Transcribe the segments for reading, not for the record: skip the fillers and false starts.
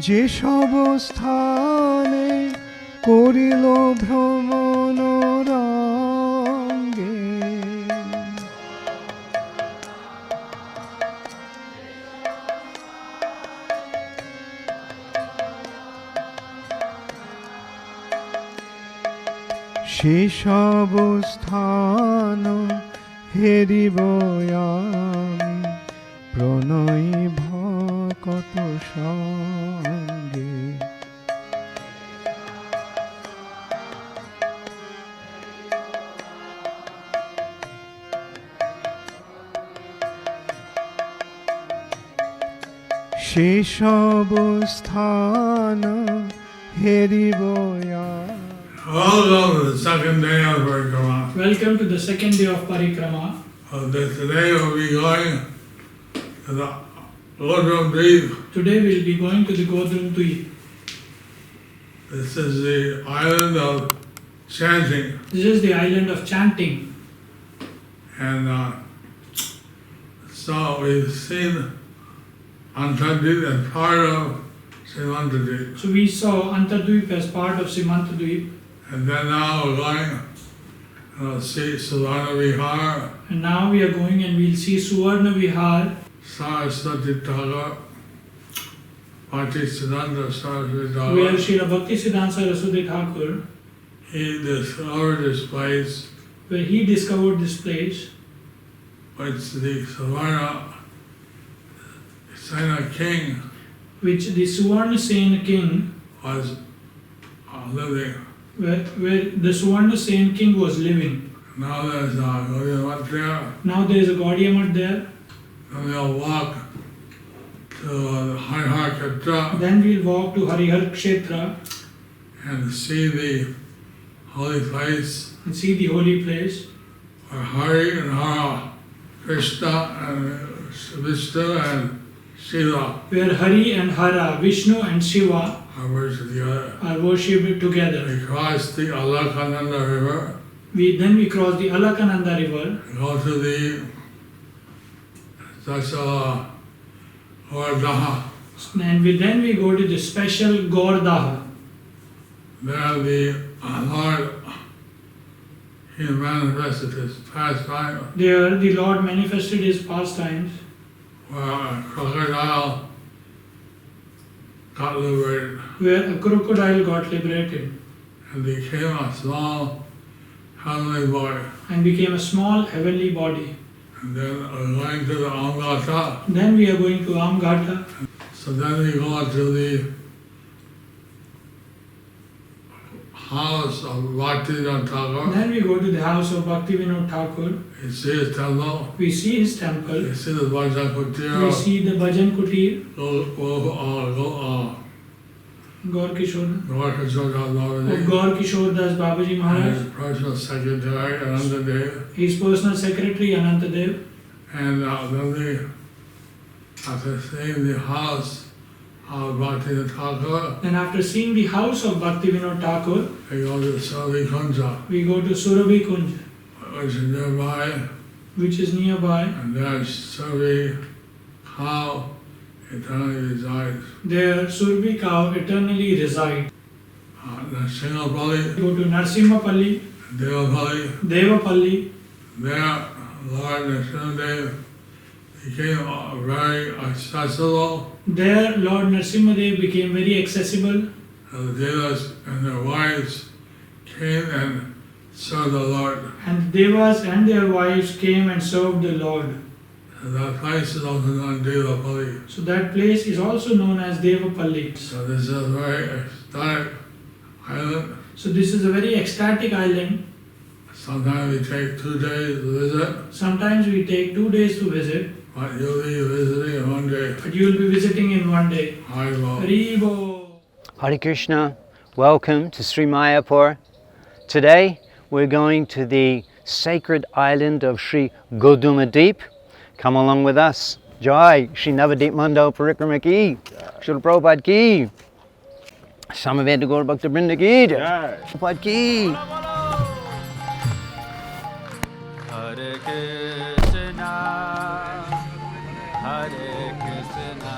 যে সব স্থানে করিল ভ্রমণ রঙ্গে, সে সব স্থান হেরিব আমি প্রণয় ভকত সঙ্গে। সে সব স্থান হেরিব আমি। Welcome to the second day of Parikrama. Welcome to the second day of Parikrama. Today we'll be going to the Navadvipa. Today we'll be going to the Dham Ki Jai. This is the island of chanting, This is the island of chanting. and so we've seen Antardip as part of Srimantadip. So we saw Antardvip as part of Simantadvip, And then now we're going to see Suvarna Vihar, and now we are going and we'll see Suvarna Vihar, Saraswati Thakur, Bhaktisiddhanta Saraswati where Thakur. Srila Bhaktisiddhanta Saraswati Thakur, He discovered this place, where he discovered this place, which the Suvarna Sena king which the Suvarna Sen king, was living. where the Suvarna Sen king was living. Now there's a Gaudiya there, Now there is a Gaudiya Math there. and we'll walk to Harihar Kshetra Then we'll walk to Harihar Kshetra and see the holy place and see the holy place where Hari and Hara, Krishna and Vishnu and Shiva where Hari and Hara, Vishnu and Shiva are worshipped together. are worshipped together. We cross the Alaknanda river, Then we cross the Alakananda river, go to the Dasala Vardaha. and then we go to the special Gordaha. There the Lord, He manifested His pastime, There the Lord manifested his pastimes, where a crocodile got liberated where a crocodile got liberated and became a small heavenly boy. and became a small heavenly body. And then we're going to the Amgata. Then we are going to Amgata. So then we go to the house of Bhaktivinoda Thakur. Then we go to the house of Bhaktivinoda Thakur. We see his temple. We see his temple. We see the Bhajan Kutir. We see the Bhajan Kutir, Gaur Kishore, Gaur Kishore Das of Babaji. Gaur Kishore Das Babaji And Maharaj, his personal secretary, Anandadev. his personal secretary Anantadev. And then we, after seeing the house of Bhaktivinoda Thakur, Then after seeing the house of Bhaktivinoda Thakur, we go to Savi Kunja, we go to Surabhi Kunj, which is nearby. which is nearby. And there Survi cow eternally resides. There Surabhi cow eternally reside. Narsingapalli, Go to Narsimhapalli, Devapalli. Devapalli. There, Lord Narasimhadev became very accessible, There Lord Narsimhadev became very accessible, and the Devas and their wives came and served the Lord. and Devas and their wives came and served the Lord. And that place is also known as Devapalli. So that place is also known as Devapalli. So this is a very ecstatic island. So this is a very ecstatic island. Sometimes we take 2 days to visit, Sometimes we take 2 days to visit, but you'll be visiting in 1 day. but you will be visiting in 1 day. Haribo. Haribo. Hare Krishna, welcome to Sri Mayapur. Today we're going to the sacred island of Sri Navadvipa. Come along with us. Jai, Sri Navadvipa Mandal Parikrama ki, Srila Prabhupada ki, Samaveta Gaur Bhakta Vrinda ki, Prabhupada ki. Hare Krishna, Hare Krishna,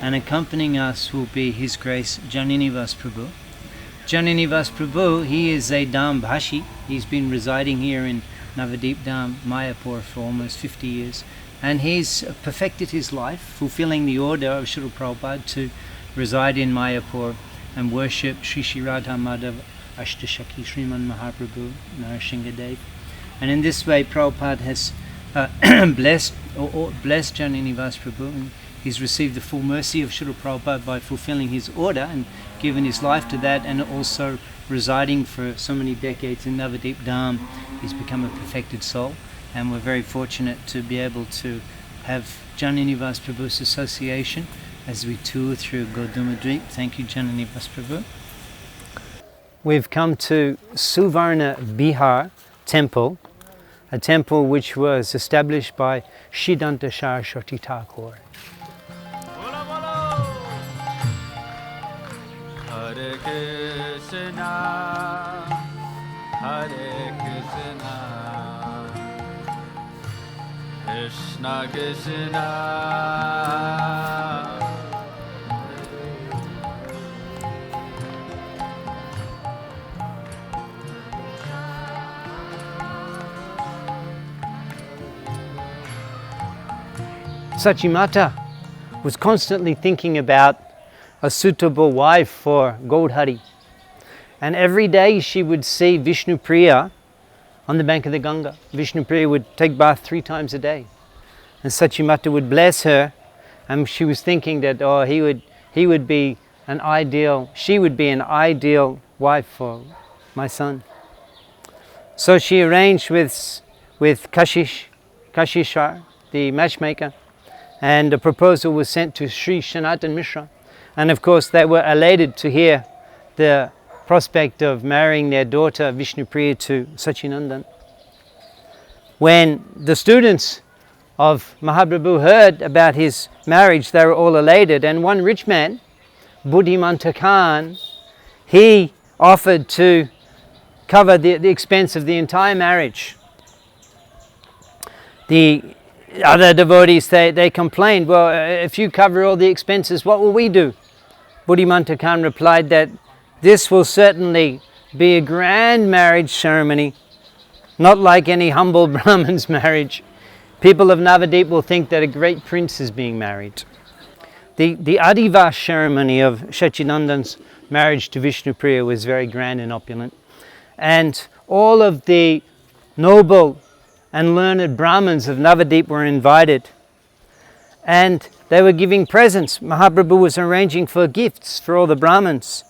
and accompanying us will be His Grace Janinivas Prabhu. Janinivas Prabhu, he is a Dham Bhashi. He's been residing here in Navadvipa Dham, Mayapur for almost 50 years, and he's perfected his life, fulfilling the order of Srila Prabhupada to reside in Mayapur and worship Sri Sri Radha Madhav Ashtashaki Sriman Mahaprabhu Narasinghadev. And in this way Prabhupada has blessed Janinivas Prabhu, and he's received the full mercy of Srila Prabhupada by fulfilling his order and given his life to that, and also residing for so many decades in Navadvipa Dham. He's become a perfected soul, and we're very fortunate to be able to have Janinivas Prabhu's association as we tour through Godumadweep. Thank you, Janinivas Prabhu. We've come to Suvarna Bihar temple, a temple which was established by Siddhanta Saraswati Thakur. Hare Krishna, Hare Krishna, Krishna Krishna, Sachimata was constantly thinking about a suitable wife for Gaudhari, and every day she would see Vishnupriya on the bank of the Ganga. Vishnupriya would take bath 3 times a day, and Sachimata would bless her, and she was thinking that she would be an ideal wife for my son. So she arranged with Kashishar, the matchmaker, and a proposal was sent to Sri Sanatan Mishra. And of course they were elated to hear the prospect of marrying their daughter Vishnupriya to Sachinandan. When the students of Mahaprabhu heard about his marriage, they were all elated, and one rich man, Buddhimanta Khan, he offered to cover the expense of the entire marriage. The other devotees, they complained, well, if you cover all the expenses, what will we do? Buddhimanta Khan replied that this will certainly be a grand marriage ceremony, not like any humble Brahmin's marriage. People of Navadvip will think that a great prince is being married. The Adivas ceremony of Sachinandan's marriage to Vishnupriya was very grand and opulent, and all of the noble and learned Brahmins of Navadvip were invited, and they were giving presents. Mahaprabhu was arranging for gifts for all the Brahmins,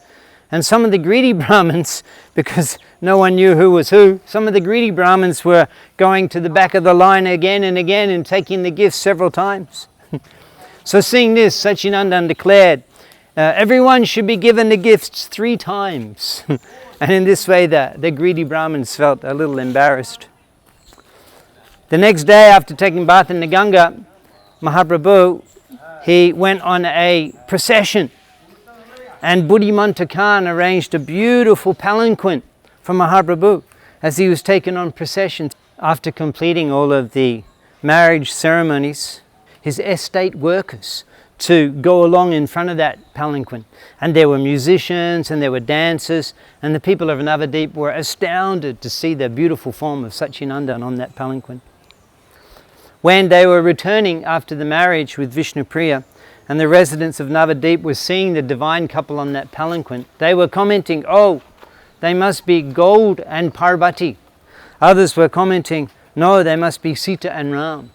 and some of the greedy Brahmins, because no one knew who was who, some of the greedy Brahmins were going to the back of the line again and again and taking the gifts several times. So seeing this, Sachinandan declared, everyone should be given the gifts 3 times. And in this way the greedy Brahmins felt a little embarrassed. The next day, after taking bath in the Ganga, Mahaprabhu, he went on a procession, and Buddhimanta Khan arranged a beautiful palanquin for Mahaprabhu as he was taken on procession. After completing all of the marriage ceremonies, his estate workers to go along in front of that palanquin, and there were musicians and there were dancers, and the people of Navadvip were astounded to see the beautiful form of Sachinandan on that palanquin. When they were returning after the marriage with Vishnupriya, and the residents of Navadvip were seeing the divine couple on that palanquin, they were commenting, oh, they must be Gold and Parvati. Others were commenting, no, they must be Sita and Ram.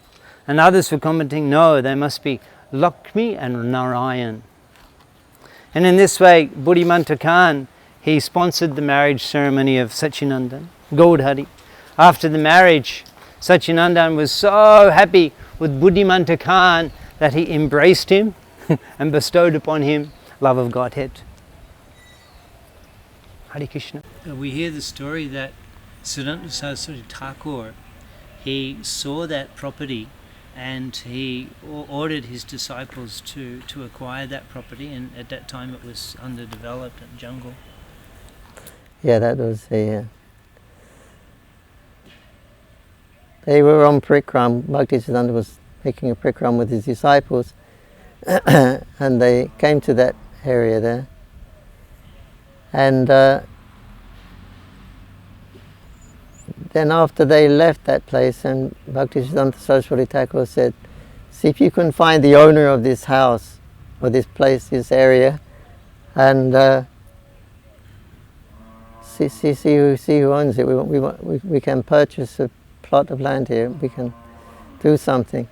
And others were commenting, no, they must be Lakshmi and Narayan. And in this way, Buddhimanta Khan, he sponsored the marriage ceremony of Sachinandan, Gaudhari. After the marriage, Sachinandan was so happy with Buddhimanta Khan that he embraced him and bestowed upon him love of Godhead. Hare Krishna. We hear the story that Siddhanta Saraswati Thakur, he saw that property and he ordered his disciples to acquire that property, and at that time it was underdeveloped and jungle. Yeah, that was they were on Parikrama. Bhaktisiddhanta was making a Parikrama with his disciples, and they came to that area there. And then after they left that place, and Bhaktisiddhanta Saraswati Thakur said, see if you can find the owner of this house, or this place, this area, and see who owns it. We can purchase a plot of land here, we can do something.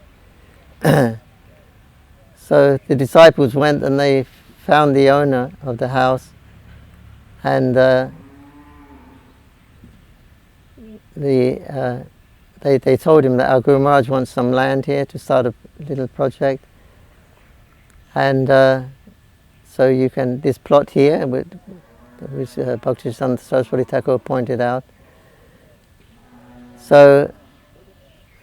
So the disciples went and they found the owner of the house, and they told him that our Guru Maharaj wants some land here to start a little project, and so you can, this plot here, which Bhaktisiddhanta Saraswati Thakur pointed out. So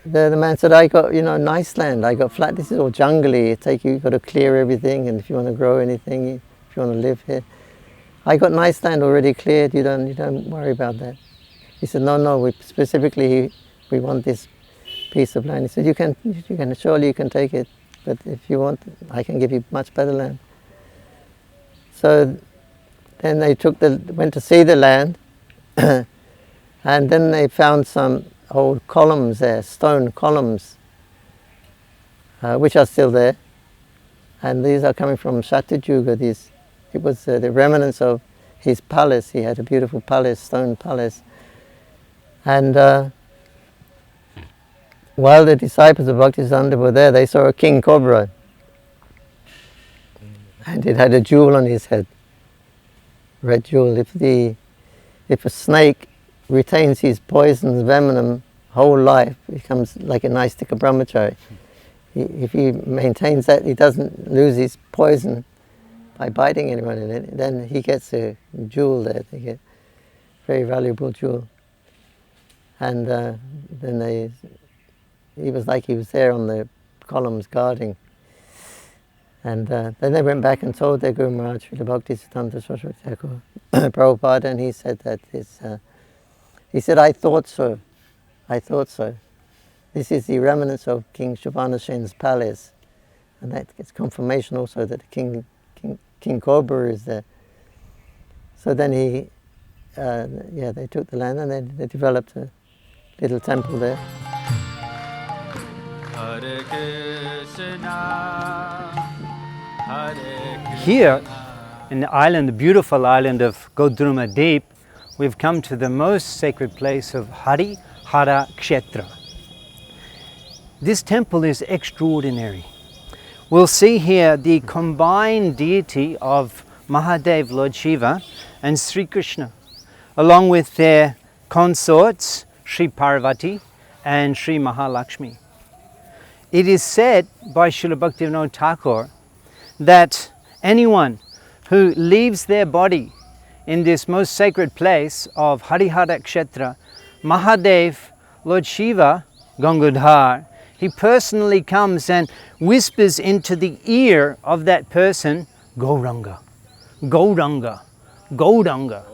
the man said, I got, nice land, I got flat, this is all jungly, you've got to clear everything, and if you want to grow anything, if you want to live here, I got nice land already cleared, you don't worry about that. He said, no, we want this piece of land. He said, you can surely you can take it, but if you want, I can give you much better land. So then they went to see the land, and then they found some old columns there, stone columns, which are still there, and these are coming from Shatyajuga. It was the remnants of his palace. He had a beautiful palace, stone palace, and while the disciples of Bhaktisiddhanta were there, they saw a king cobra, and it had a jewel on his head, red jewel. If a snake retains his poison's venom whole life, it becomes like a nice stick of brahmachari. If he maintains that, he doesn't lose his poison by biting anyone in it, then he gets a jewel there. They get a very valuable jewel. And then he was like he was there on the columns guarding. And then they went back and told their Guru Maharaj, Srila Bhaktisiddhanta Saraswati Thakur, Prabhupada, and he said that he said, I thought so. This is the remnants of King Shavanasen's palace. And that gets confirmation also that the King Cobra is there. So then they took the land and they developed a little temple there. Hare Krishna, Hare Krishna. Here in the island, the beautiful island of Godruma Deep, we've come to the most sacred place of Harihara Kshetra. This temple is extraordinary. We'll see here the combined deity of Mahadev, Lord Shiva, and Sri Krishna, along with their consorts, Sri Parvati and Sri Mahalakshmi. It is said by Srila Bhaktivinoda Thakur that anyone who leaves their body in this most sacred place of Harihara Kshetra, Mahadev, Lord Shiva, Gangadhar, he personally comes and whispers into the ear of that person, Gauranga, Gauranga, Gauranga,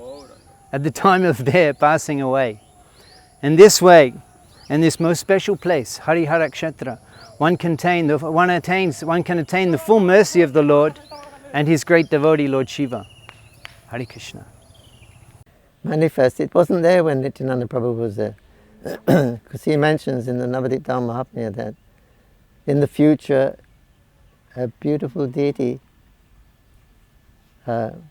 at the time of their passing away. In this way, in this most special place, Harihara Kshetra, one can attain the full mercy of the Lord and his great devotee, Lord Shiva. Hare Krishna. Manifest. It wasn't there when Nityananda Prabhu was there. Because he mentions in the Navadvipa Dham Mahaprabhu that in the future a beautiful deity will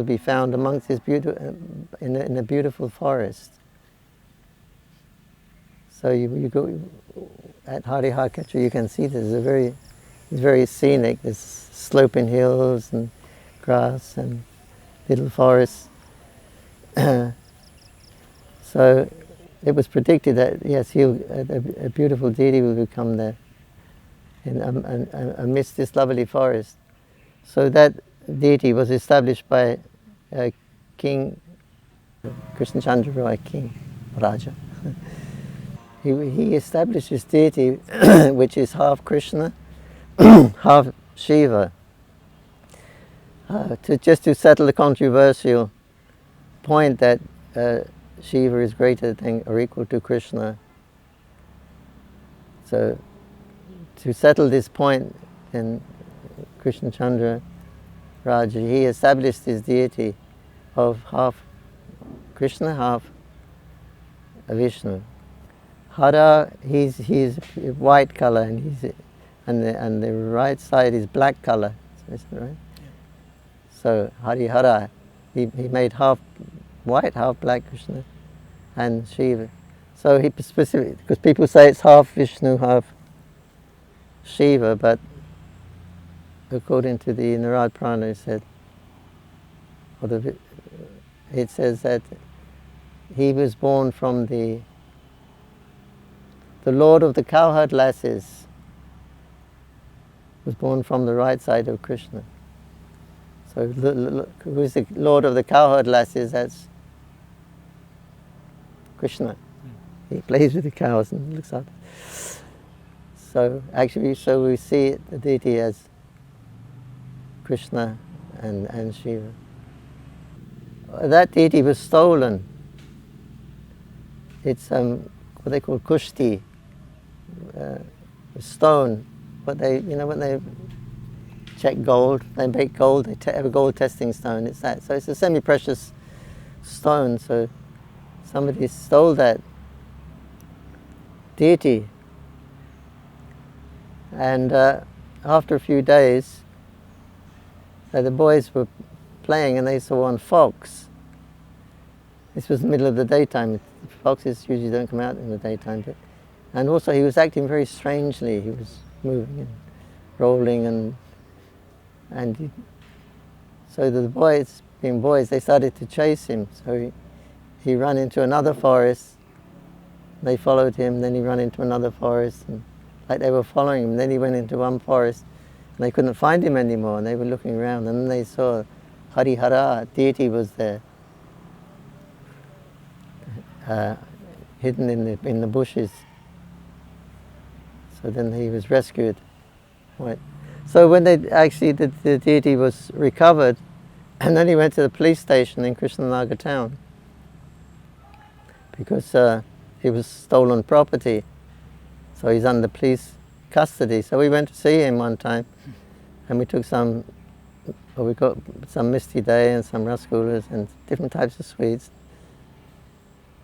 be found amongst his in a beautiful forest. So you go at Harihara Kshetra, you can see this. It's very scenic. There's sloping hills and grass and little forests. So it was predicted that yes, a beautiful deity will become there amidst this lovely forest. So that deity was established by King Krishna Chandra Roy, King Raja. He established this deity which is half Krishna, half Shiva, to settle the controversial point that Shiva is greater than or equal to Krishna. So to settle this point, in Krishna Chandra Raja, he established his deity of half Krishna, half Vishnu. Hara, he's white color, and the right side is black color. Is that right? Yeah. So Hari Hara, he made half white, half black Krishna, and Shiva. So he specific, because people say it's half Vishnu, half Shiva, but according to the Narad Purana, it says that he was born from the Lord of the cowherd lasses was born from the right side of Krishna. So who's the Lord of the cowherd lasses? That's Krishna. He plays with the cows and looks after. So actually, we see the deity as Krishna and Shiva. That deity was stolen. It's what they call kushti, stone. But when they check gold, they make gold. They have a gold testing stone. It's that. So it's a semi-precious stone. So somebody stole that deity, and after a few days, the boys were playing and they saw one fox. This was the middle of the daytime. Foxes usually don't come out in the daytime, and also he was acting very strangely. He was moving and rolling, so the boys, being boys, they started to chase him. So he ran into another forest. They followed him. Then he ran into another forest, and like they were following him. Then he went into one forest, and they couldn't find him anymore. And they were looking around, and then they saw Harihara, deity, was there, hidden in the bushes. So then he was rescued. Right. So when the deity was recovered, and then he went to the police station in Krishnanagar town, because he was stolen property. So he's under police custody. So we went to see him one time, and we got some misty day and some rasgullas and different types of sweets.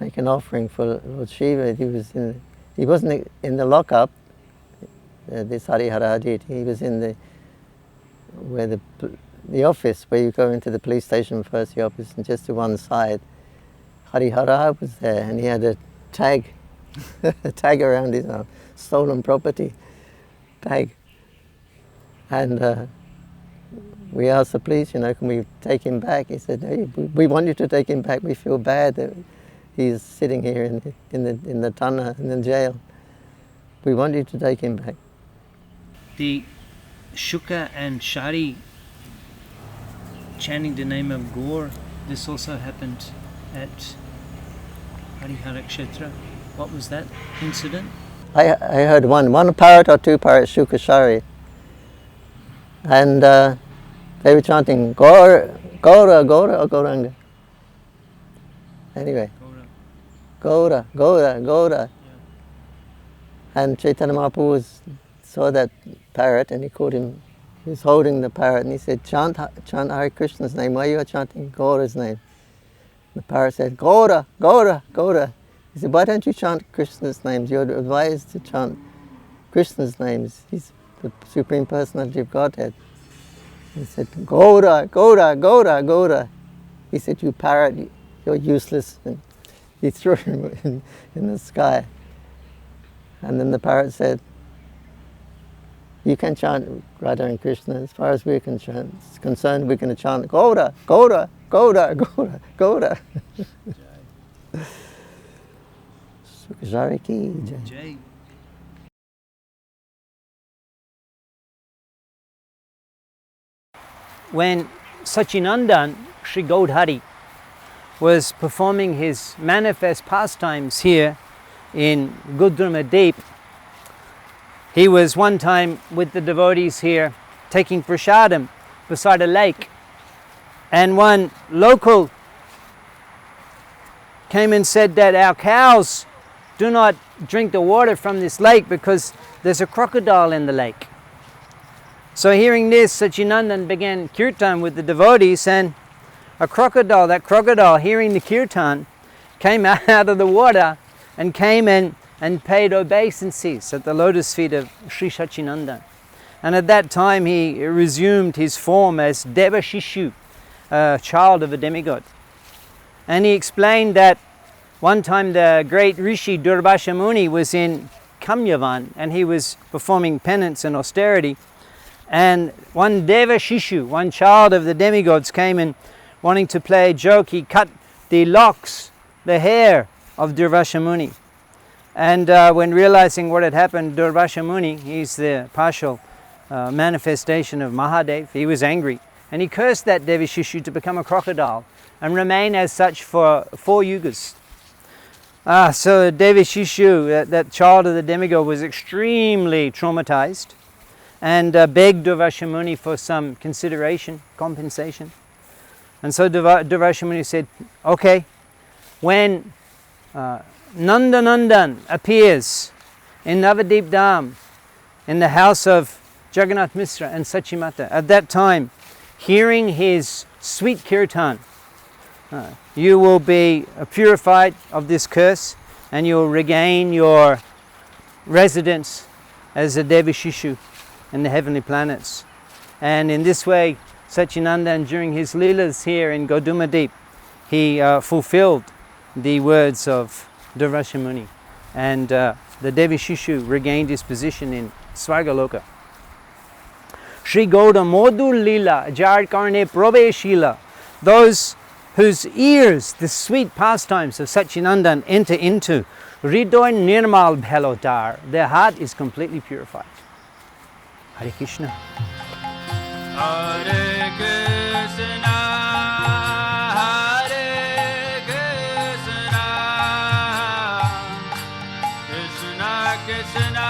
Make an offering for Lord Shiva. He wasn't in the lockup. This Harihara deity. He was in the office where you go into the police station first, the office, and just to one side, Harihara was there, and he had a tag, around his arm, stolen property tag. And we asked the police, can we take him back? He said, "Hey, we want you to take him back. We feel bad that he's sitting here in the Tanna, in the jail. We want you to take him back." The Shuka and Shari chanting the name of Gaur, this also happened at Harihara Kshetra. What was that incident? I heard one parrot or two parrots, Shuka Shari, and they were chanting Gaura, Gaura, Gaura, or Gauranga. Anyway, Gaura, Gaura, Gaura. Yeah. And Chaitanya Mahaprabhu saw that parrot, and he was holding the parrot, and he said, chant Hare Krishna's name. Why are you chanting Gaura's name? The parrot said, Gaura, Gaura, Gaura. He said, why don't you chant Krishna's names? You're advised to chant Krishna's names. He's the Supreme Personality of Godhead. He said, Gaura, Gaura, Gaura, Gaura. He said, you parrot, you're useless. And he threw him in the sky. And then the parrot said, you can chant Radha and Krishna. As far as we're concerned, we're going to chant Gaura, Gaura, Gaura, Gaura, Gaura. Sukhjari ki jai. When Sachinandan, Sri Gaudhari, was performing his manifest pastimes here in Gudrumadeep, he was one time with the devotees here taking prasadam beside a lake, and one local came and said that our cows do not drink the water from this lake because there's a crocodile in the lake. So hearing this, Sachinandan began kirtan with the devotees, and that crocodile hearing the kirtan, came out of the water and came and paid obeisances at the lotus feet of Sri Sachinandan. And at that time he resumed his form as Deva Shishu, a child of a demigod. And he explained that one time the great Rishi Durvasha Muni was in Kamyavan and he was performing penance and austerity, and one Deva Shishu, one child of the demigods, came in wanting to play a joke. He cut the locks, the hair of Durvasha Muni. And when realizing what had happened, Durvasha Muni, he's the partial manifestation of Mahadev, he was angry. And he cursed that Devi Shishu to become a crocodile and remain as such for 4 yugas. So Devi Shishu, that child of the demigod, was extremely traumatized and begged Durvasha Muni for some consideration, compensation. And so Durvasha Muni said, okay, when Nandanandan appears in Navadvipa Dham, in the house of Jagannath Mishra and Sachimata, at that time, hearing his sweet kirtan, you will be purified of this curse and you will regain your residence as a Devi Shishu in the heavenly planets. And in this way, Sachinandan, during his leelas here in Godumadeep, he fulfilled the words of Durvasha Muni, and the Devi Shishu regained his position in Svargaloka. Shri Gauda Modu Lila Jar Karne Probeshila, those whose ears the sweet pastimes of Sachinandan enter into, Ridoy Nirmal Bhelotar, their heart is completely purified. Hare Krishna. Hare Krishna, Hare Krishna, Krishna Krishna,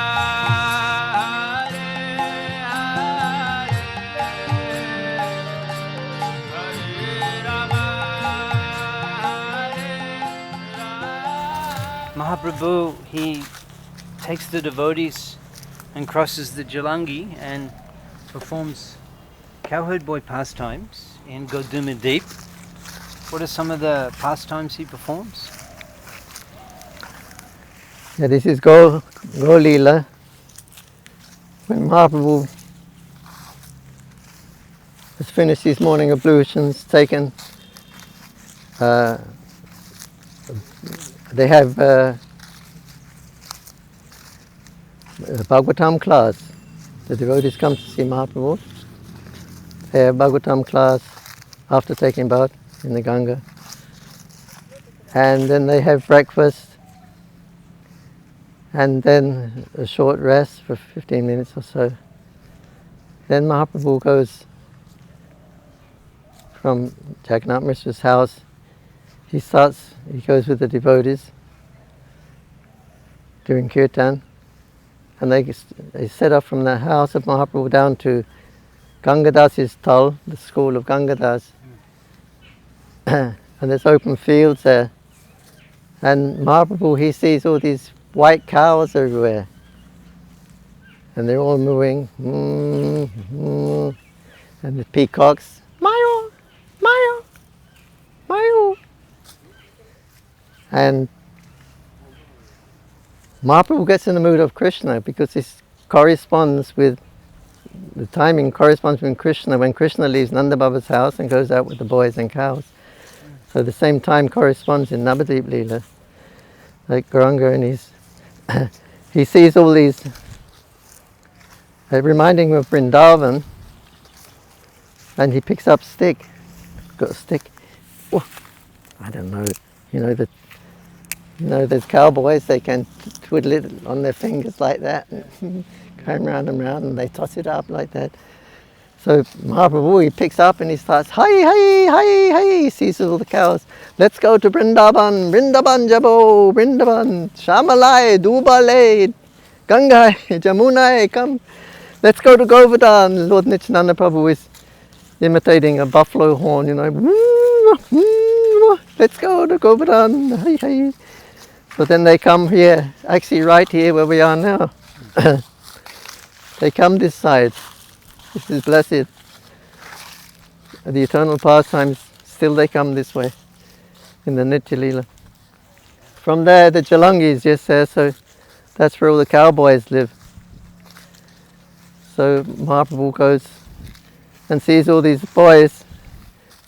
Hare Hare, Hare Rama, Hare Rama. Mahaprabhu, he takes the devotees and crosses the Jalangi and performs cowherd boy pastimes in Godumadeep. What are some of the pastimes he performs? Yeah, this is Go Leela. When Mahaprabhu has finished his morning ablutions, taken, they have Bhagavatam class. The devotees come to see Mahaprabhu. They have Bhagavatam class after taking bath in the Ganga. And then they have breakfast. And then a short rest for 15 minutes or so. Then Mahaprabhu goes from Jagannath Mishra's house. He goes with the devotees during kirtan. And they set off from the house of Mahaprabhu down to Gangadas's Tal, the school of Gangadas. And there's open fields there. And Mahaprabhu, he sees all these white cows everywhere. And they're all mooing. And the peacocks, Mayo, Mayo, Mayo. And Mahaprabhu gets in the mood of Krishna because this corresponds with, the timing corresponds with Krishna when Krishna leaves Nanda Baba's house and goes out with the boys and cows. So the same time corresponds in Navadvipa Leela. Like Gauranga and he sees all these, reminding him of Vrindavan, and he picks up stick, got a stick. Oh, I don't know, those cowboys, they can twiddle it on their fingers like that, and going round and round, and they toss it up like that. So Mahaprabhu, he picks up and he starts, hi, hi, hi, hi, he sees all the cows. Let's go to Vrindavan, Vrindavan Jabo, Vrindavan, Shamalai, Dubale, Gangai, Jamunai, come. Let's go to Govardhan. Lord Nityananda Prabhu is imitating a buffalo horn, Let's go to Govardhan, hi, hi. So then they come here, actually right here where we are now. They come this side. This is blessed. The eternal pastimes, still they come this way in the Nitya Leela. From there, the Jalangi is just there, so that's where all the cowboys live. So Mahaprabhu goes and sees all these boys,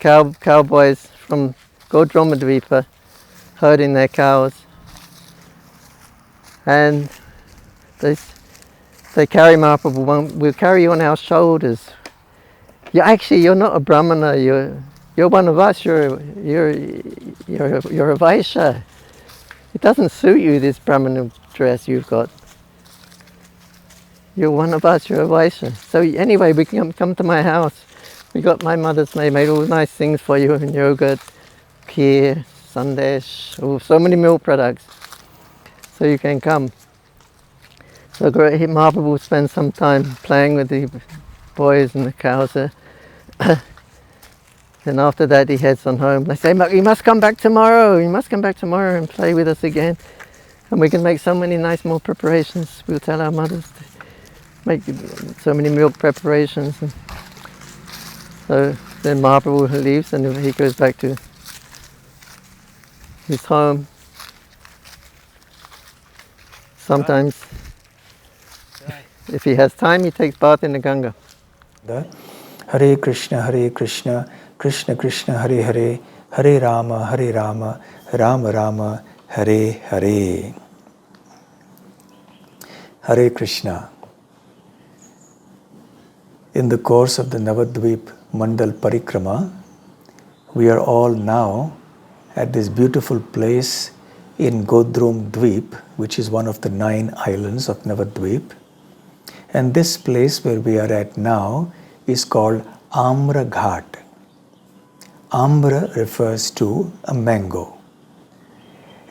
cowboys from Navadvipa, herding their cows. And they carry Mahaprabhu. We'll carry you on our shoulders. You're not a Brahmana. You're one of us. You're a Vaishya. It doesn't suit you, this Brahmana dress you've got. You're one of us. You're a Vaishya. So anyway, we can come to my house. We got my mother's made all nice things for you, and yogurt, kheer, sandesh, so many milk products. So you can come. So Mahaprabhu spends some time playing with the boys and the cows there. Then after that he heads on home. They say, you must come back tomorrow. You must come back tomorrow and play with us again. And we can make so many nice more preparations. We'll tell our mothers to make so many milk preparations. And so then Mahaprabhu leaves and he goes back to his home. Sometimes, if he has time, he takes bath in the Ganga. Hare Krishna, Krishna Krishna, Hare Hare, Hare Rama, Rama Rama, Hare Hare. Hare Krishna. In the course of the Navadvipa Mandal Parikrama, we are all now at this beautiful place in Godrum Dweep, which is one of the 9 islands of Navadvip. And this place where we are at now is called Amra Ghat. Amra refers to a mango.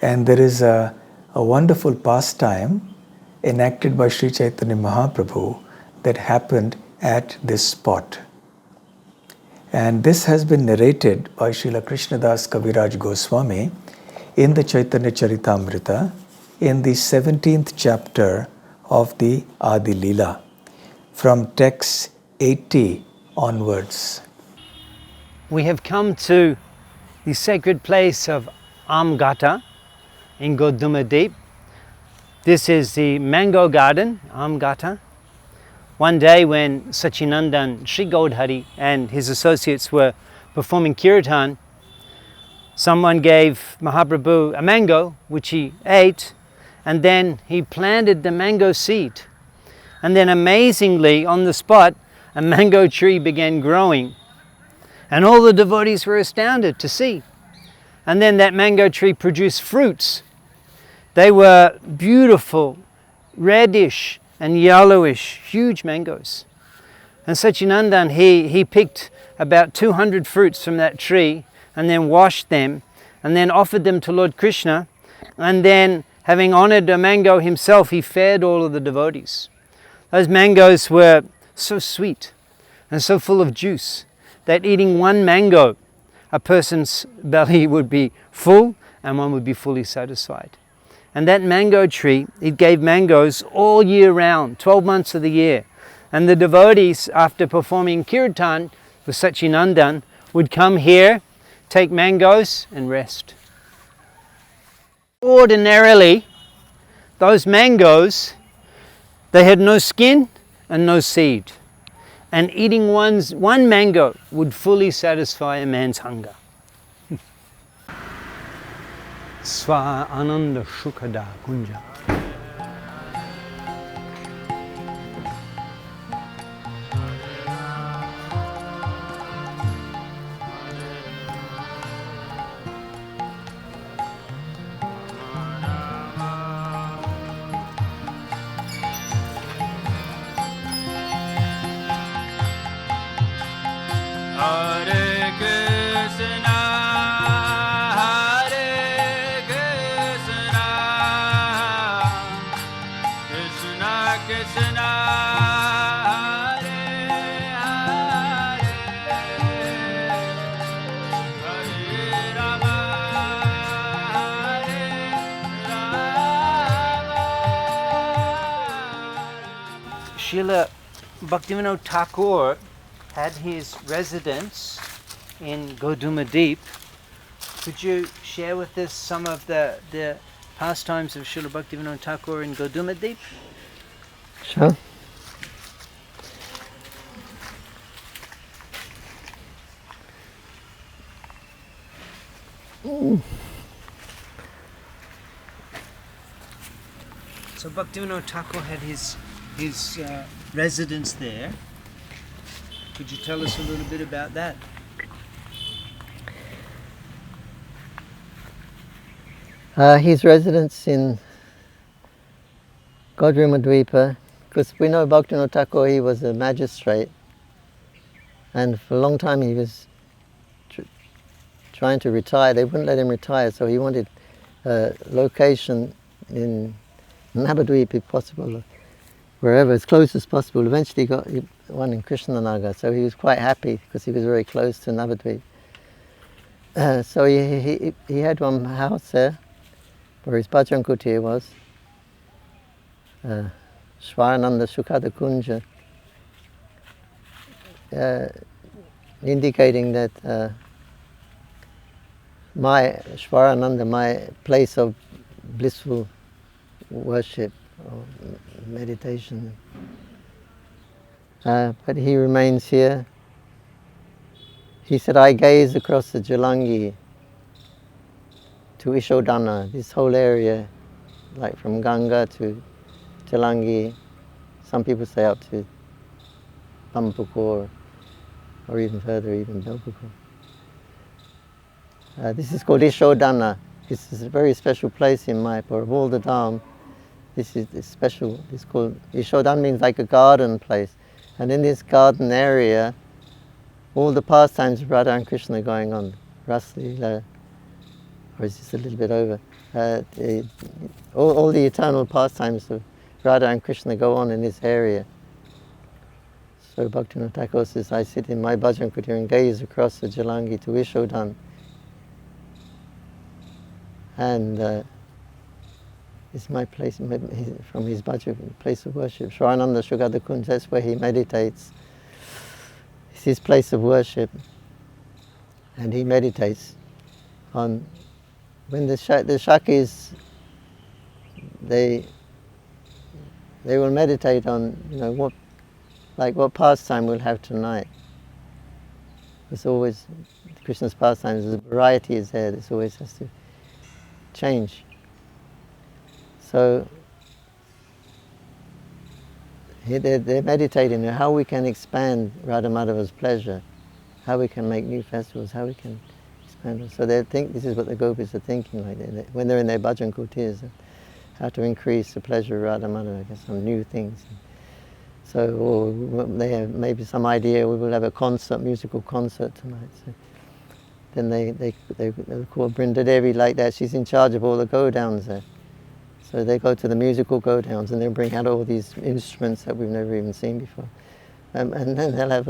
And there is a wonderful pastime enacted by Sri Chaitanya Mahaprabhu that happened at this spot. And this has been narrated by Srila Krishnadas Kaviraj Goswami in the Chaitanya Charitamrita in the 17th chapter of the Adi Leela, from text 80 onwards. We have come to the sacred place of Amgata in Godumadeep. This is the mango garden, Amgata. One day when Sachinandan Sri Gaudhari and his associates were performing kirtan, someone gave Mahaprabhu a mango, which he ate, and then he planted the mango seed. And then amazingly, on the spot, a mango tree began growing. And all the devotees were astounded to see. And then that mango tree produced fruits. They were beautiful, reddish and yellowish, huge mangoes. And Sachinandan, he picked about 200 fruits from that tree and then washed them and then offered them to Lord Krishna. And then, having honored a mango himself, he fed all of the devotees. Those mangoes were so sweet and so full of juice that eating one mango, a person's belly would be full and one would be fully satisfied. And that mango tree, it gave mangoes all year round, 12 months of the year. And the devotees, after performing kirtan with Sachinandan, would come here, take mangoes and rest. Ordinarily, those mangoes, they had no skin and no seed. And eating one mango would fully satisfy a man's hunger. Sva Ananda Shukada Kunja. Hare Krishna, Hare Krishna, Srila Bhaktivinoda Thakur had his residence in Godumadeep. Could you share with us some of the pastimes of Srila Bhaktivinoda Thakur in Godumadeep? Sure. So Bhaktivinoda Thakur had his residence there. Could you tell us a little bit about that? His residence in Godrumadvipa, because we know Bhaktivinoda Thakur, he was a magistrate, and for a long time he was trying to retire. They wouldn't let him retire, so he wanted a location in Navadvipa, if possible, wherever, as close as possible. Eventually he got one in Krishnanagar, so he was quite happy because he was very close to Navadvipa. So he had one house there where his bhajan kutir was, Shvarananda Shukhada Kunja, indicating that my Shvarananda, my place of blissful worship or meditation. But he remains here. He said, I gaze across the Jalangi to Ishodana, this whole area, like from Ganga to Jalangi, some people say up to Pampukor, or even further, even Belpukor. This is called Ishodana. This is a very special place in Mayapur. Of all the Dham, this is special. It's called Ishodana, means like a garden place. And in this garden area, all the pastimes of Radha and Krishna are going on. Raslila, or is this a little bit over? All the eternal pastimes of Radha and Krishna go on in this area. So Bhaktivinoda Thakur says, I sit in my bhajan kutir and gaze across the Jalangi to Ishodan. And it's my place, from his bhajan, place of worship. Shvarananda Shukhada Kunj, that's where he meditates. It's his place of worship. And he meditates on, when the Shakis, they will meditate on, what pastime we'll have tonight. There's always, Krishna's pastimes, the variety is there, this always has to change. So they're meditating on how we can expand Radha Madhava's pleasure, how we can make new festivals, how we can expand it. So they think this is what the gopis are thinking, like when they're in their bhajan kutirs, how to increase the pleasure of Radha Madhava, some new things. So they have maybe some idea, we will have a concert, musical concert tonight. So then they'll call Brinda Devi like that. She's in charge of all the go-downs there. So they go to the musical go-downs and they'll bring out all these instruments that we've never even seen before. And then they'll have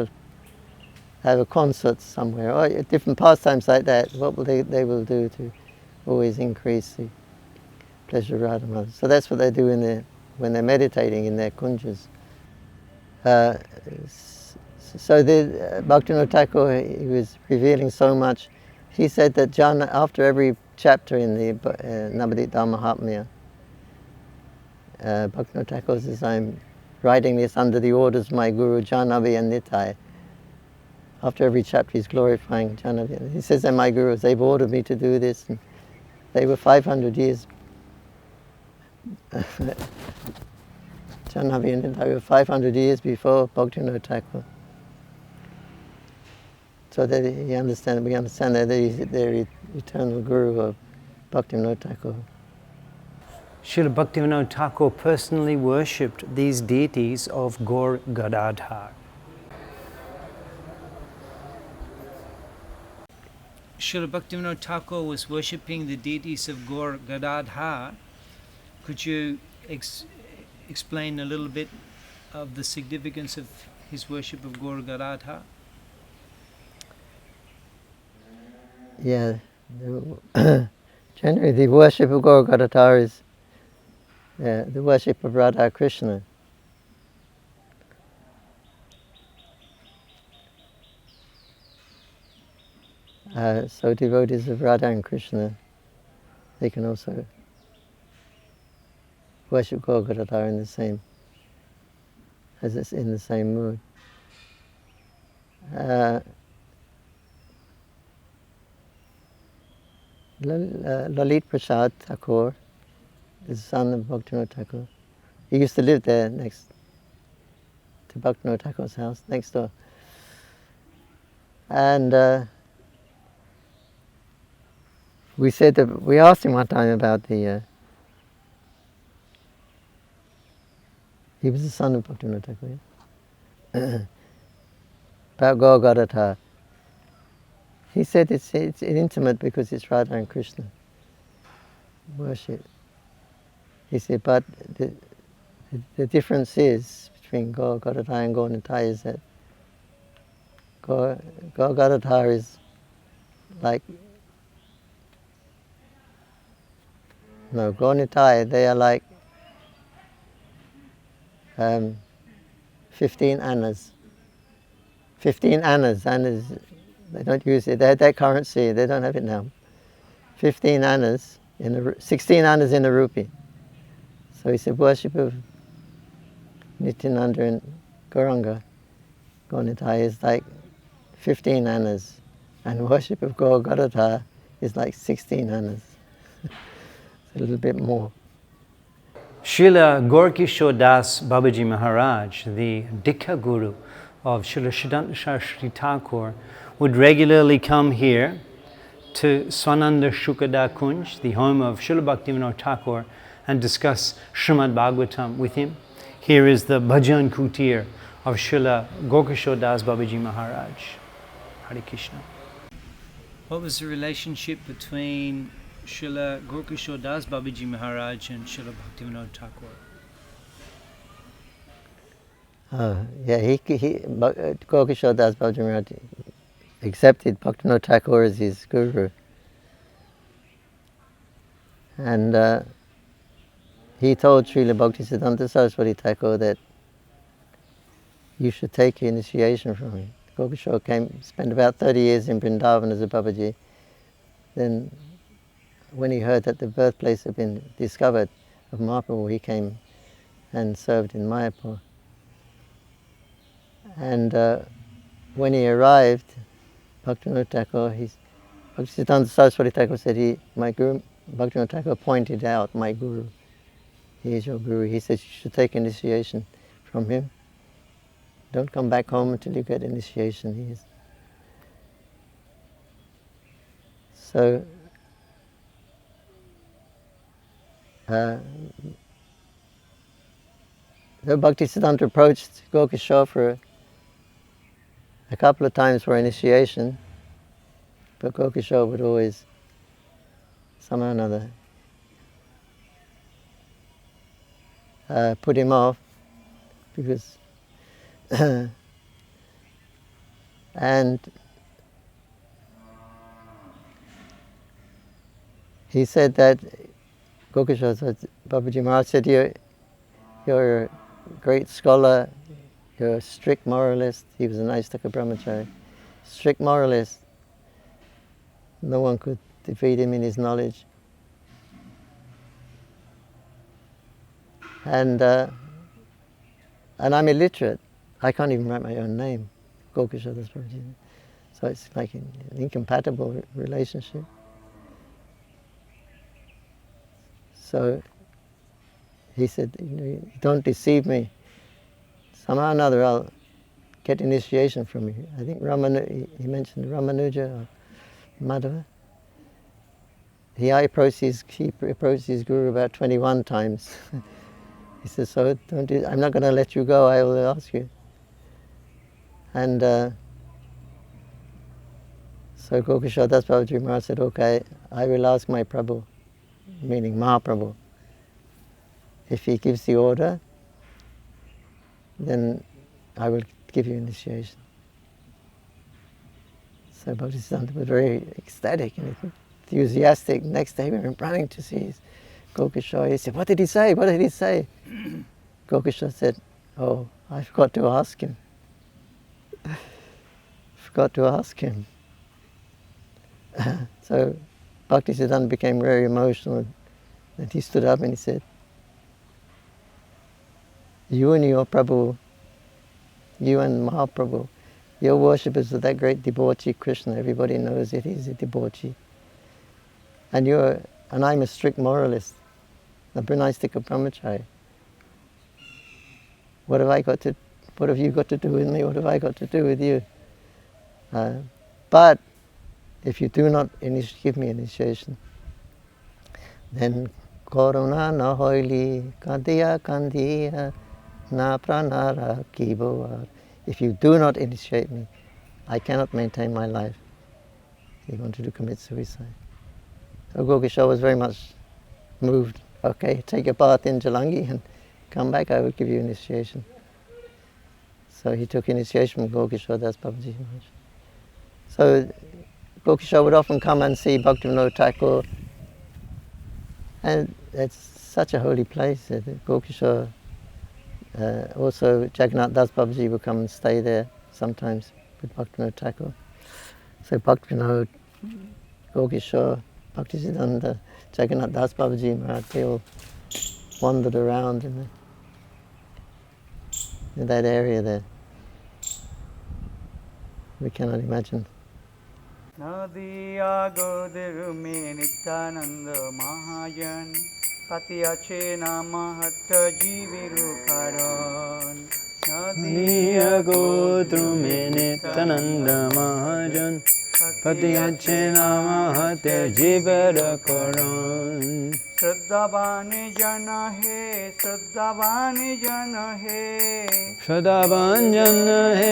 a concert somewhere, or different pastimes like that. What will they will do to always increase the pleasure of Radha Madhava. So that's what they do when they're meditating in their kunjas. So Bhaktivinoda Thakur, he was revealing so much. He said that after every chapter in the Navadvipa Dham Mahatmya, Bhaktivinoda Thakur says, I'm writing this under the orders of my Guru Janavi and Nitai. After every chapter he's glorifying Janavi. He says, they're my gurus, they've ordered me to do this. And they were 500 years. Janavi and Nitai were 500 years before Bhaktivinoda Thakur. So that we understand that they're eternal guru of Bhaktivinoda Thakur. Srila Bhaktivinoda Thakur personally worshipped these deities of Gaur Gadadhar. Srila Bhaktivinoda Thakur was worshipping the deities of Gaur Gadadhar. Could you explain a little bit of the significance of his worship of Gaur Gadadhar? Yeah, generally the worship of Gaur Gadadhar is the worship of Radha Krishna. So devotees of Radha and Krishna, they can also worship Gaur Gadadhar in the same, as it's in the same mood. Lalit Prasad Thakur is the son of Bhaktivinoda Thakur. He used to live there next to Bhaktivinoda Thakur's house, next door. And we asked him one time about he was the son of Bhaktivinoda Thakur, yeah? About Gaur Gadadhar. He said it's intimate because it's Radha and Krishna worship. He said, but the difference is between Gaur Gadadhar and Gaur Nitai is that Gaur Gadadhar is like, no, Gaur Nitai, they are like 15 annas. 15 annas, they don't use it, they had that currency, they don't have it now. 15 annas, 16 annas in a rupee. So he said worship of Nityananda and Gauranga, Gaur Nitai, is like 15 annas, and worship of Gaur Gadadhar is like 16 annas. A little bit more. Srila Gaurkishore Das Babaji Maharaj, the Dikha Guru of Srila Siddhanta Saraswati Thakur, would regularly come here to Swananda Shukada Kunj, the home of Srila Bhaktivinoda Thakur, and discuss Srimad Bhagavatam with him. Here is the Bhajan Kutir of Srila Gaurkishore Das Babaji Maharaj. Hare Krishna. What was the relationship between Srila Gaurkishore Das Babaji Maharaj and Srila Bhaktivinoda Thakur? Gaurkishore Das Babaji Maharaj accepted Bhaktivinoda Thakur as his guru. And he told Srila Bhaktisiddhanta Saraswati Thakur that you should take your initiation from him. Gaurkishore spent about 30 years in Vrindavan as a Babaji. Then when he heard that the birthplace had been discovered of Mahaprabhu, he came and served in Mayapur. And when he arrived, Bhaktivinoda Thakur, Bhaktisiddhanta Saraswati Thakur said, my guru, Bhaktivinoda Thakur pointed out my guru. He is your guru. He said you should take initiation from him. Don't come back home until you get initiation. So though Bhaktisiddhanta approached Gaurkishore for a couple of times for initiation, but Gaurkishore would always, somehow or another, put him off, because and he said that Gaurkishore said, Babaji Maharaj said, you're a great scholar, you're a strict moralist. He was a Naistaka brahmachari, strict moralist. No one could defeat him in his knowledge. And I'm illiterate. I can't even write my own name, Gaurkishore Das Babaji. So it's like an incompatible relationship. So he said, don't deceive me. Somehow or another I'll get initiation from you. I think he mentioned Ramanuja or Madhava. He approached his guru about 21 times. He said, so I'm not going to let you go, I will ask you. And so Gaurkishore Das Babaji Maharaj said, okay, I will ask my Prabhu, meaning Mahaprabhu. If he gives the order, then I will give you initiation. So Bhaktisiddhanta was very ecstatic and enthusiastic. Next day we were running to see Gaurkishore. He said, what did he say? What did he say? Gaurkishore said, oh, I forgot to ask him. Forgot to ask him. So Bhaktisiddhanta became very emotional, and he stood up and he said, you and your Prabhu, you and Mahaprabhu, your worshippers of that great debauchee Krishna, everybody knows it, he's a debauchee. And I'm a strict moralist, a Brahmaistika brahmachari. What have you got to do with me? What have I got to do with you? But if you do not give me initiation, then Koruna na hoili kandiya kandiya na pranara kiboar. If you do not initiate me, I cannot maintain my life. He wanted to commit suicide. So Gokisha was very much moved. Okay, take a bath in Jalangi and come back, I will give you initiation. So he took initiation from Gokisha Das Babaji Maharaj. So Gokisha would often come and see Bhaktivinoda Thakur, and it's such a holy place. Gokisha, also Jagannath Das Babaji would come and stay there sometimes with Bhaktivinoda Thakur. So Bhaktivinoda, Gokisha, Bhaktisiddhanta, Jagannath Das Babaji Maharaj, they all wandered around in that area there. We cannot imagine. Nadiya Godaru me Nityananda Mahajan Patiyache Namahatta Jiviru Karan Nadiya Godaru me Nityananda Mahajan Patiyache Namahatta Jiviru Karan Shraddhavani Jana He Shraddhavani Jana He Shraddhavan Jana He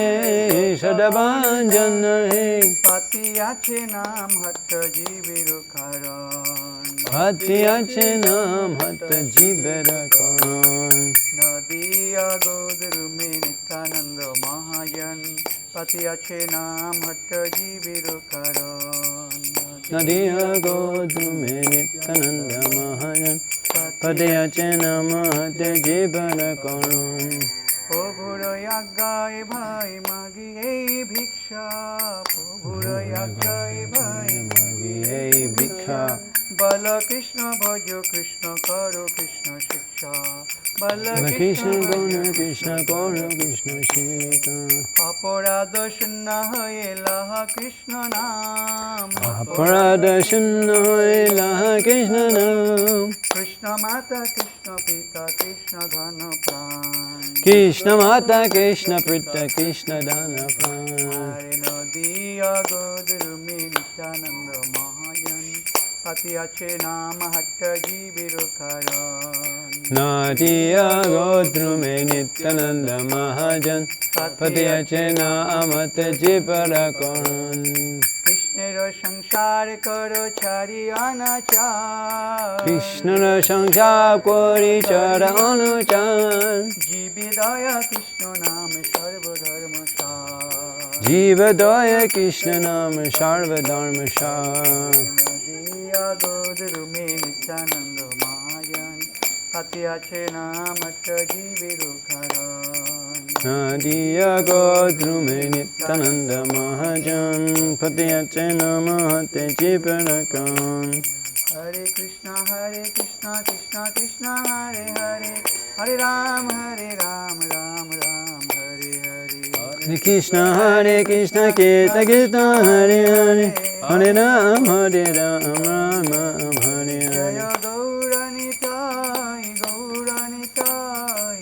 Shraddhavan Jana He Patiyache Nam Hatta Jiviru Karan Patiyache Nam Hatta Jiviru Karan Nadiya Godaru me Nityananda Mahajan Patiyache Nam Hatta Jiviru Karan Nadiya Godaru me Nityananda Mahajan Patiyache Nam Hatta Jiviru Karan প্রভুর আজ্ঞায় ভাই মাগি এই ভিক্ষা প্রভুর আজ্ঞায় ভাই মাগি এই ভিক্ষা বল কৃষ্ণ ভজ কৃষ্ণ কর কৃষ্ণ শিক্ষা বল কৃষ্ণ গণ কৃষ্ণ কর কৃষ্ণ শিক্ষা অপরাধ শূন্য হয়ে লাহা কৃষ্ণ নাম অপরাধ শূন্য হয়ে লাহা কৃষ্ণ নাম কৃষ্ণ মাতা কৃষ্ণ পিতা কৃষ্ণ ধন প্রাণ কৃষ্ণ মাতা কৃষ্ণ পিতা কৃষ্ণ দান প্রাণ হরে নদিয়া গোদরু মে নিত্যানন্দ মহাজন patiyache nama hatta jiviru karan Nadiya Godaru me Nityananda Mahajan Patiyache Nama Hatta Jiviru Karan কৃষ্ণের সংসার করো ছাড়ি অনাচার কৃষ্ণর সংসার করি চর অনুচার জীবে দয়া কৃষ্ণ নাম সর্বধর্ম সার জীব দয় কৃষ্ণ নাম সর্বধর্ম সার নদিয়া গোদরু মে নিত্যানন্দ মহাজন patiyache nama hatta jiviru karan Nadiya Godaru me Nityananda Mahajan Patiyache Nama Hatta Jiviru Karan Hare Krishna Krishna Krishna Hare Hare Hare Ram Ram Ram Hare Hare Hare Krishna Krishna Krishna Hare Hare Hare Ram Ram Ram Hare Hare Jaya Gauranitai Gauranitai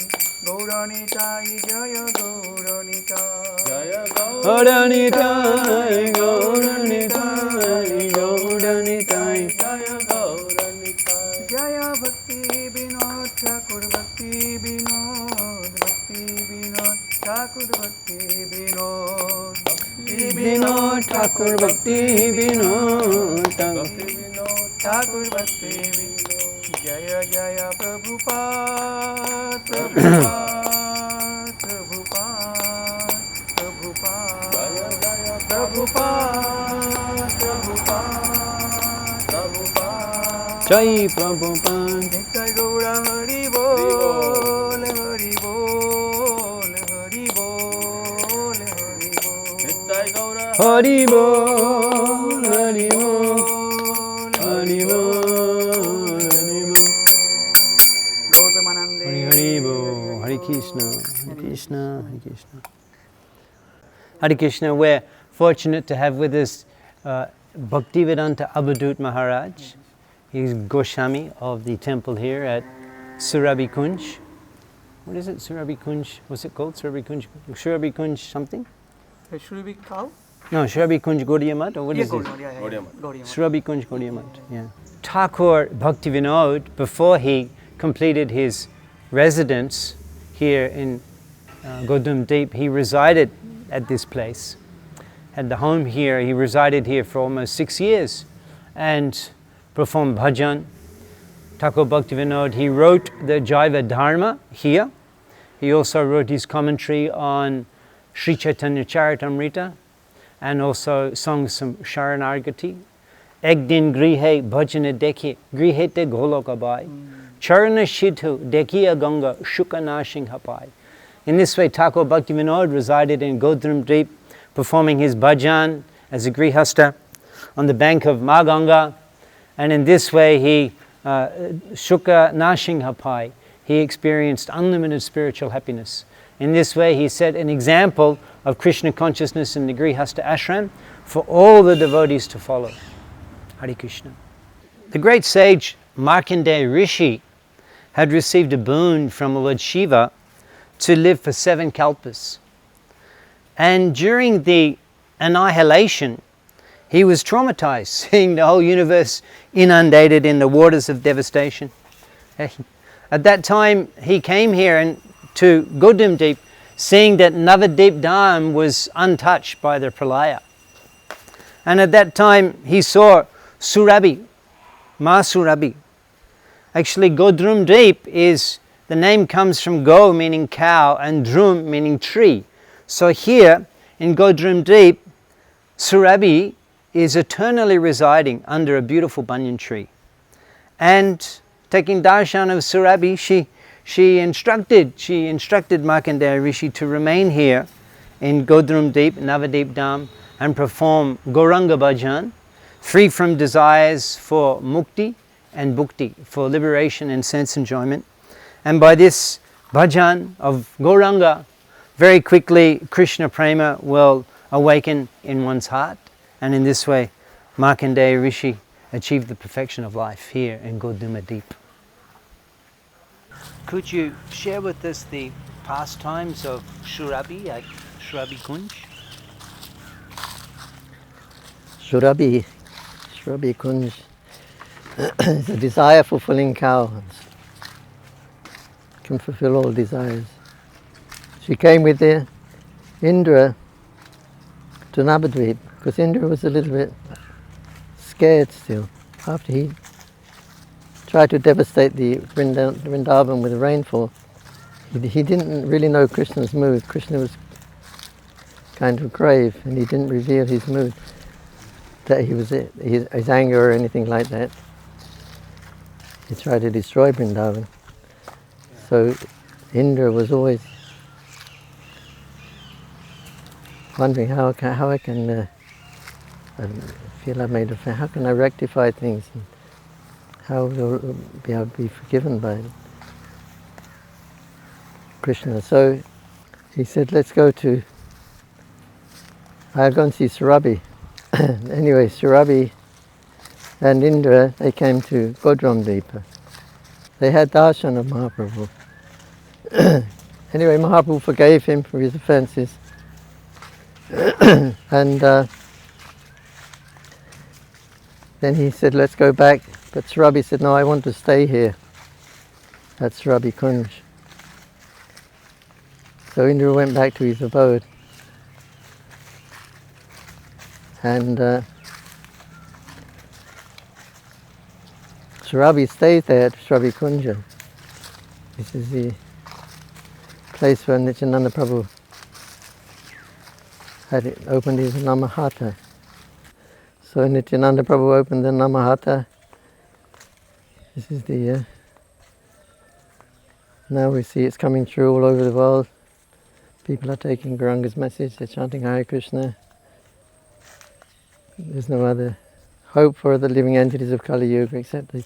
Gauranitai Jaya Gauranitai Jaya Gauranitai Gauranitai Gauranitai Jaya Gauranitai Jaya Bhakti Vinod Thakur Bhakti Vinod Bhakti Vinod Thakur Bhakti Vinod Vinod Thakur Bhakti Vinod Thakur Bhakti Vinod Jaya Jaya Prabhupada Prabhupada Prabhupada Prabhupada Prabhupada Prabhupada Jai Prabhupada Nitai Gaura Hari Bol Hari Bol Hari Bol Hari Bol Nitai Gaura Hari Bol Hari Hari Bol, Hari Bol. Gautamanande. Hari Hari Bol, Hare Krishna, Hare Krishna, Hare Krishna. Hare Krishna, we're fortunate to have with us Bhaktivedanta Abhadut Maharaj. He's Goswami of the temple here at Surabhi Kunj. What is it? Surabhi Kunj, what's it called? Surabhi Kunj something? Should we cow? No, Surabhi Kunj Gaudiya Math, or what is it? Gaudiya Math. Surabhi Kunj Gaudiya Math, yeah. Thakur Bhaktivinoda, before he completed his residence here in Godum Deep, he resided at this place. Had the home here, he resided here for almost 6 years and performed bhajan. Thakur Bhaktivinoda, he wrote the Jaiva Dharma here. He also wrote his commentary on Sri Chaitanya Charitamrita and also sung some Sharanargati. Ek din grihe bhajana dekhe, grihete goloka bai. Charana shidhu dekhiya ganga shukanashing hapai. In this way, Thakur Bhaktivinoda resided in Godrum Deep, performing his bhajan as a grihasta on the bank of Maganga. And in this way, he Shuka Nashing Hapai, he experienced unlimited spiritual happiness. In this way, he set an example of Krishna consciousness in the Grihasta ashram for all the devotees to follow. Hare Krishna. The great sage Markandeya Rishi had received a boon from Lord Shiva to live for 7 kalpas. And during the annihilation, he was traumatized, seeing the whole universe inundated in the waters of devastation. At that time, he came here to Godum Deep, seeing that Navadvipa Dham was untouched by the pralaya. And at that time, he saw Surabhi, Ma Surabhi. Actually, Godrum Deep the name comes from Go meaning cow and Drum meaning tree. So here in Godrum Deep, Surabhi is eternally residing under a beautiful banyan tree. And taking darshan of Surabhi, she instructed Markandeya Rishi to remain here in Godrum Deep, Navadvipa Dham, and perform Gauranga Bhajan, free from desires for mukti and bhukti, for liberation and sense enjoyment. And by this bhajan of Gauranga, very quickly Krishna Prema will awaken in one's heart. And in this way, Markandeya Rishi achieved the perfection of life here in Goduma Deep. Could you share with us the pastimes of Surabhi at Surabhi Kunj? Surabhi Kunj is a desire-fulfilling cow. Can fulfill all desires. She came with Indra to Navadvip because Indra was a little bit scared still after he tried to devastate the Vrindavan with rainfall. He didn't really know Krishna's mood. Krishna was kind of grave and he didn't reveal his mood, that he was his anger or anything like that. He tried to destroy Vrindavan. So Indra was always wondering how I can feel I made a friend. How can I rectify things? And how will I be forgiven by Krishna? So he said, I'll go and see Surabhi. Anyway, Surabhi and Indra, they came to Godrum Deepa. They had darshan of Mahaprabhu. Anyway, Mahaprabhu forgave him for his offences. And then he said, let's go back. But Surabhi said, no, I want to stay here at Surabhi Kunj. So Indra went back to his abode. And Surabhi stayed there at Surabhi Kunja. This is the place where Nityananda Prabhu had opened his Namahata. So Nityananda Prabhu opened the Namahata. This is the, now we see it's coming through all over the world. People are taking Gauranga's message, they're chanting Hare Krishna. There's no other hope for the living entities of Kali Yuga except the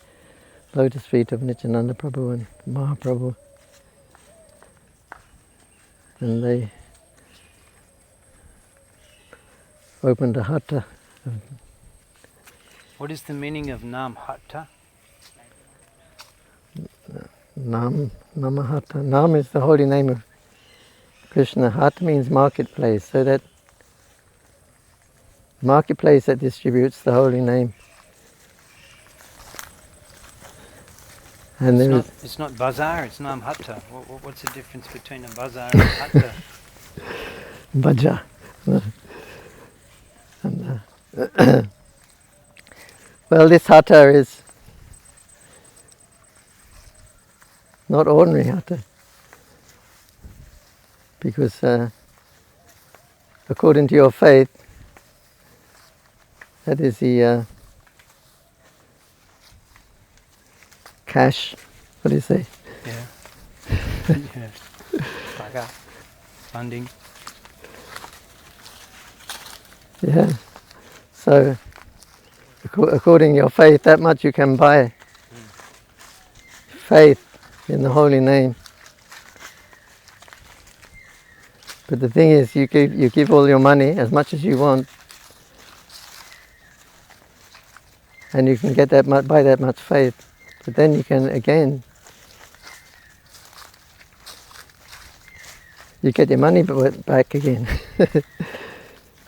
lotus feet of Nityananda Prabhu and Mahaprabhu. And they opened a hatha. What is the meaning of Nam Hatta? Namahata. Nam is the holy name of Krishna. Hatha means marketplace, so that marketplace that distributes the holy name. And It's not bazaar, it's Nam Hatta. What's the difference between a bazaar and a hatta? Bhaja. And, well, this hatha is not ordinary hatha, because according to your faith, that is the cash, what do you say? Yeah. Yeah. Baga. Funding. Yeah. So, according to your faith, that much you can buy. Faith in the holy name. But the thing is, you give all your money, as much as you want, and you can get that much, buy that much faith. But then you can again, you get your money back again.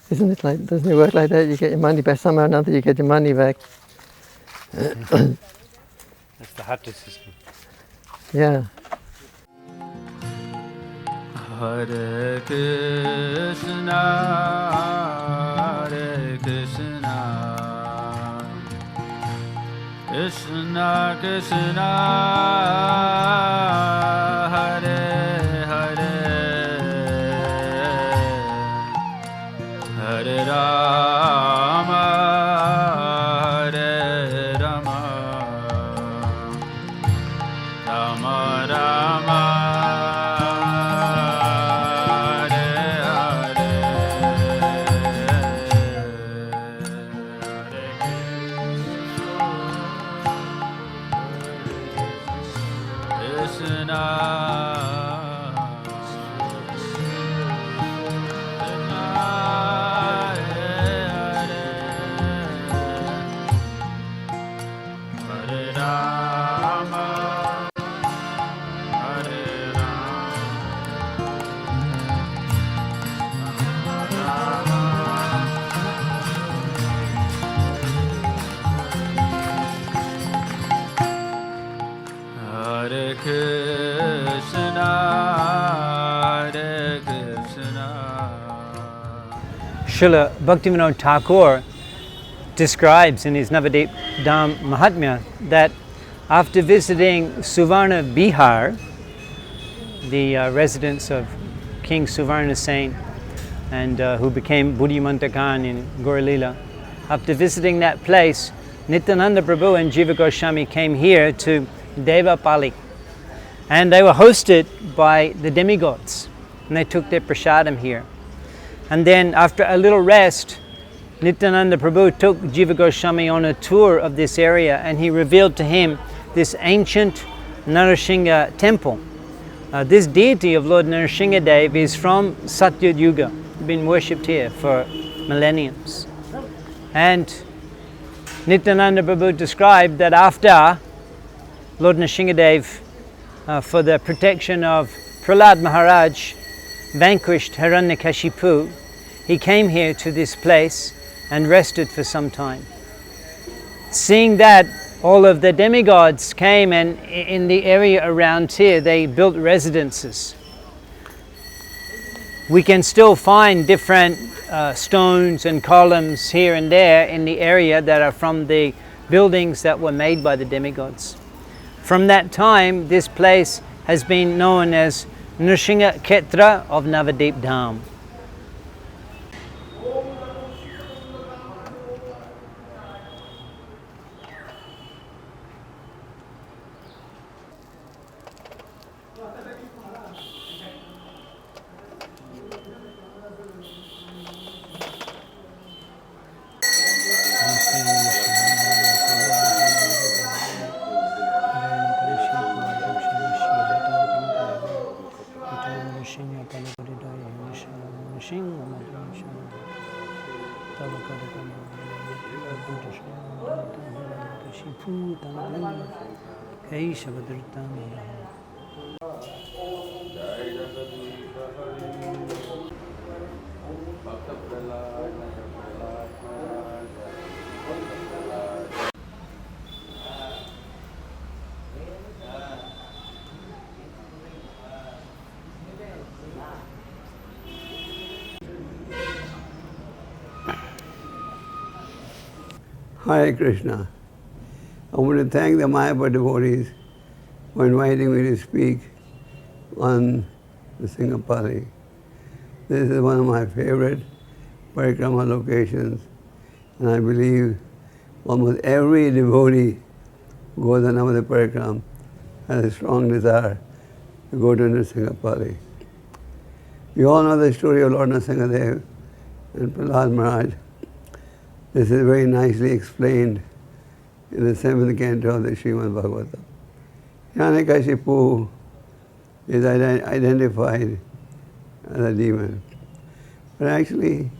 Isn't it like? Doesn't it work like that? You get your money back somehow or another. You get your money back. That's the hatha system. Yeah. Hare Krishna, Hare Krishna, Krishna Krishna, Hare Hare, Hare Rama, Hare Rama, Rama Rama. Srila Bhaktivinoda Thakur describes in his Navadvipa Dham Mahatmya that after visiting Suvarna Bihar, the residence of King Suvarna Sen, and who became Buddhimanta Khan in Gauralila, after visiting that place, Nityananda Prabhu and Jiva Goswami came here to Devapali, and they were hosted by the demigods, and they took their prasadam here. And then after a little rest, Nityananda Prabhu took Jiva Goswami on a tour of this area, and he revealed to him this ancient Narasingha temple. This deity of Lord Narasinghadev is from Satyuga Yuga, been worshipped here for millenniums. And Nityananda Prabhu described that after Lord Narasinghadev, for the protection of Prahlad Maharaj, vanquished Hiranyakashipu, he came here to this place and rested for some time. Seeing that, all of the demigods came, and in the area around here they built residences. We can still find different stones and columns here and there in the area that are from the buildings that were made by the demigods. From that time, this place has been known as Nrsimha Kshetra of Navadvipa Dham. Shiputana Keshavadritam. Hare Krishna. I want to thank the Mayapur devotees for inviting me to speak on the Singapali. This is one of my favorite Parikrama locations, and I believe almost every devotee who goes on Navadvipa Parikrama has a strong desire to go to Singapali. You all know the story of Lord Nrsimhadev and Prahlad Maharaj. This is very nicely explained in the 7th canto of the Srimad Bhagavatam. Hiranyakashipu is identified as a demon, but actually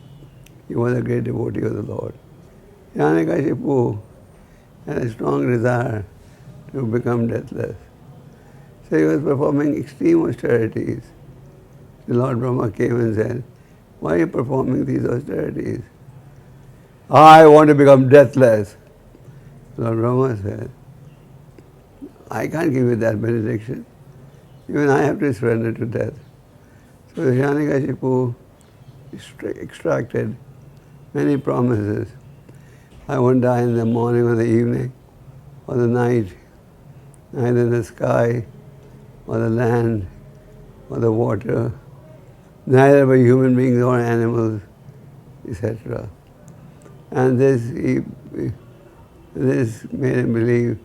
he was a great devotee of the Lord. Hiranyakashipu had a strong desire to become deathless. So he was performing extreme austerities. The Lord Brahma came and said, "Why are you performing these austerities?" "I want to become deathless." Lord Brahma said, "I can't give you that benediction. Even I have to surrender to death." So Hiranyakashipu extracted many promises. "I won't die in the morning or the evening or the night, neither in the sky or the land or the water, neither by human beings or animals, etc." And this made him believe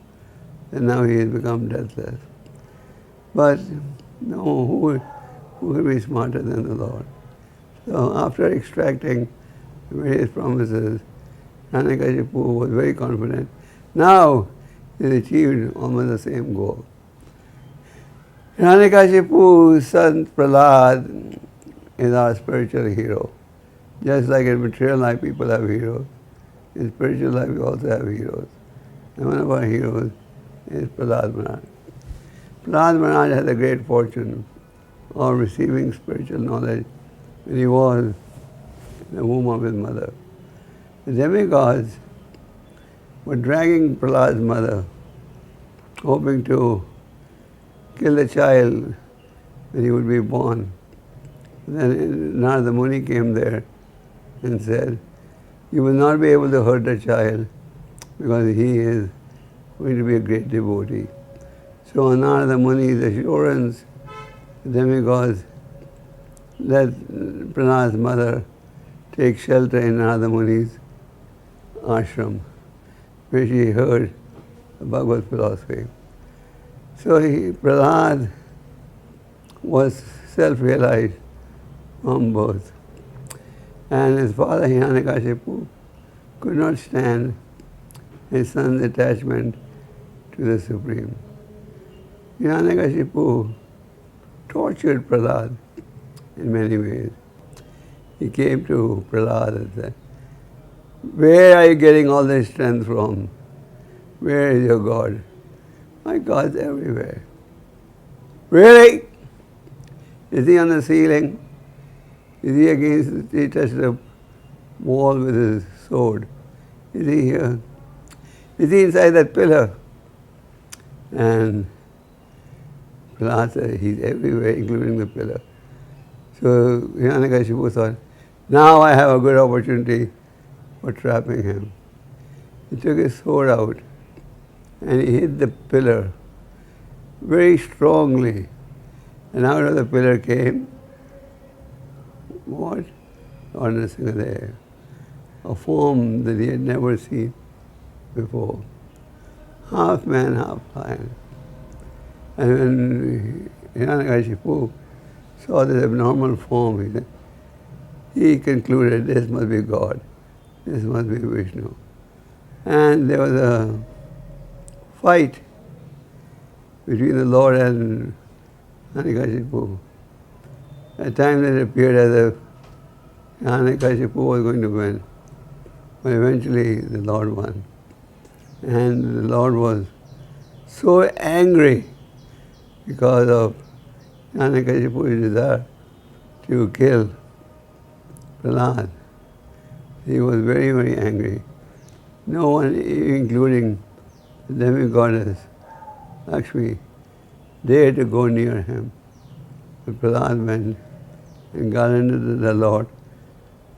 that now he has become deathless. But no, who could be smarter than the Lord? So after extracting various promises, Hiranyakashipu was very confident. Now he achieved almost the same goal. Hiranyakashipu's son Prahlad is our spiritual hero. Just like in material life people have heroes, in spiritual life we also have heroes. And one of our heroes is Prahlad Maharaj. Prahlad Maharaj had the great fortune of receiving spiritual knowledge when he was in the womb of his mother. The demigods were dragging Prahlad's mother, hoping to kill the child when he would be born. Then Narada Muni came there and said, "You will not be able to hurt the child because he is going to be a great devotee." So on Narada Muni's assurance, the demigods let Prahlad's mother take shelter in Narada Muni's ashram, where she heard the Bhagavad philosophy. So Prahlad was self-realized from birth. And his father Hiranyakashipu could not stand his son's attachment to the Supreme. Hiranyakashipu tortured Prahlad in many ways. He came to Prahlad and said, "Where are you getting all this strength from? Where is your God?" "My God's everywhere." "Really? Is he on the ceiling? Is he against, he touched the wall with his sword? Is he here? Is he inside that pillar?" And Prahlad said, "He's everywhere, including the pillar." So Hiranyakashipu thought, "Now I have a good opportunity for trapping him." He took his sword out and he hit the pillar very strongly. And out of the pillar came what? Lord Nrsimhadev, a form that he had never seen before. Half man, half lion. And when Hiranyakashipu saw this abnormal form, he concluded this must be God, this must be Vishnu. And there was a fight between the Lord and Hiranyakashipu. At times it appeared as if Hiranyakashipu was going to win, but eventually the Lord won. And the Lord was so angry because of Hiranyakashipu's desire to kill Prahlad. He was very, very angry. No one, including the demigoddess Lakshmi, dared to go near him. But Prahlad went and garlanded the Lord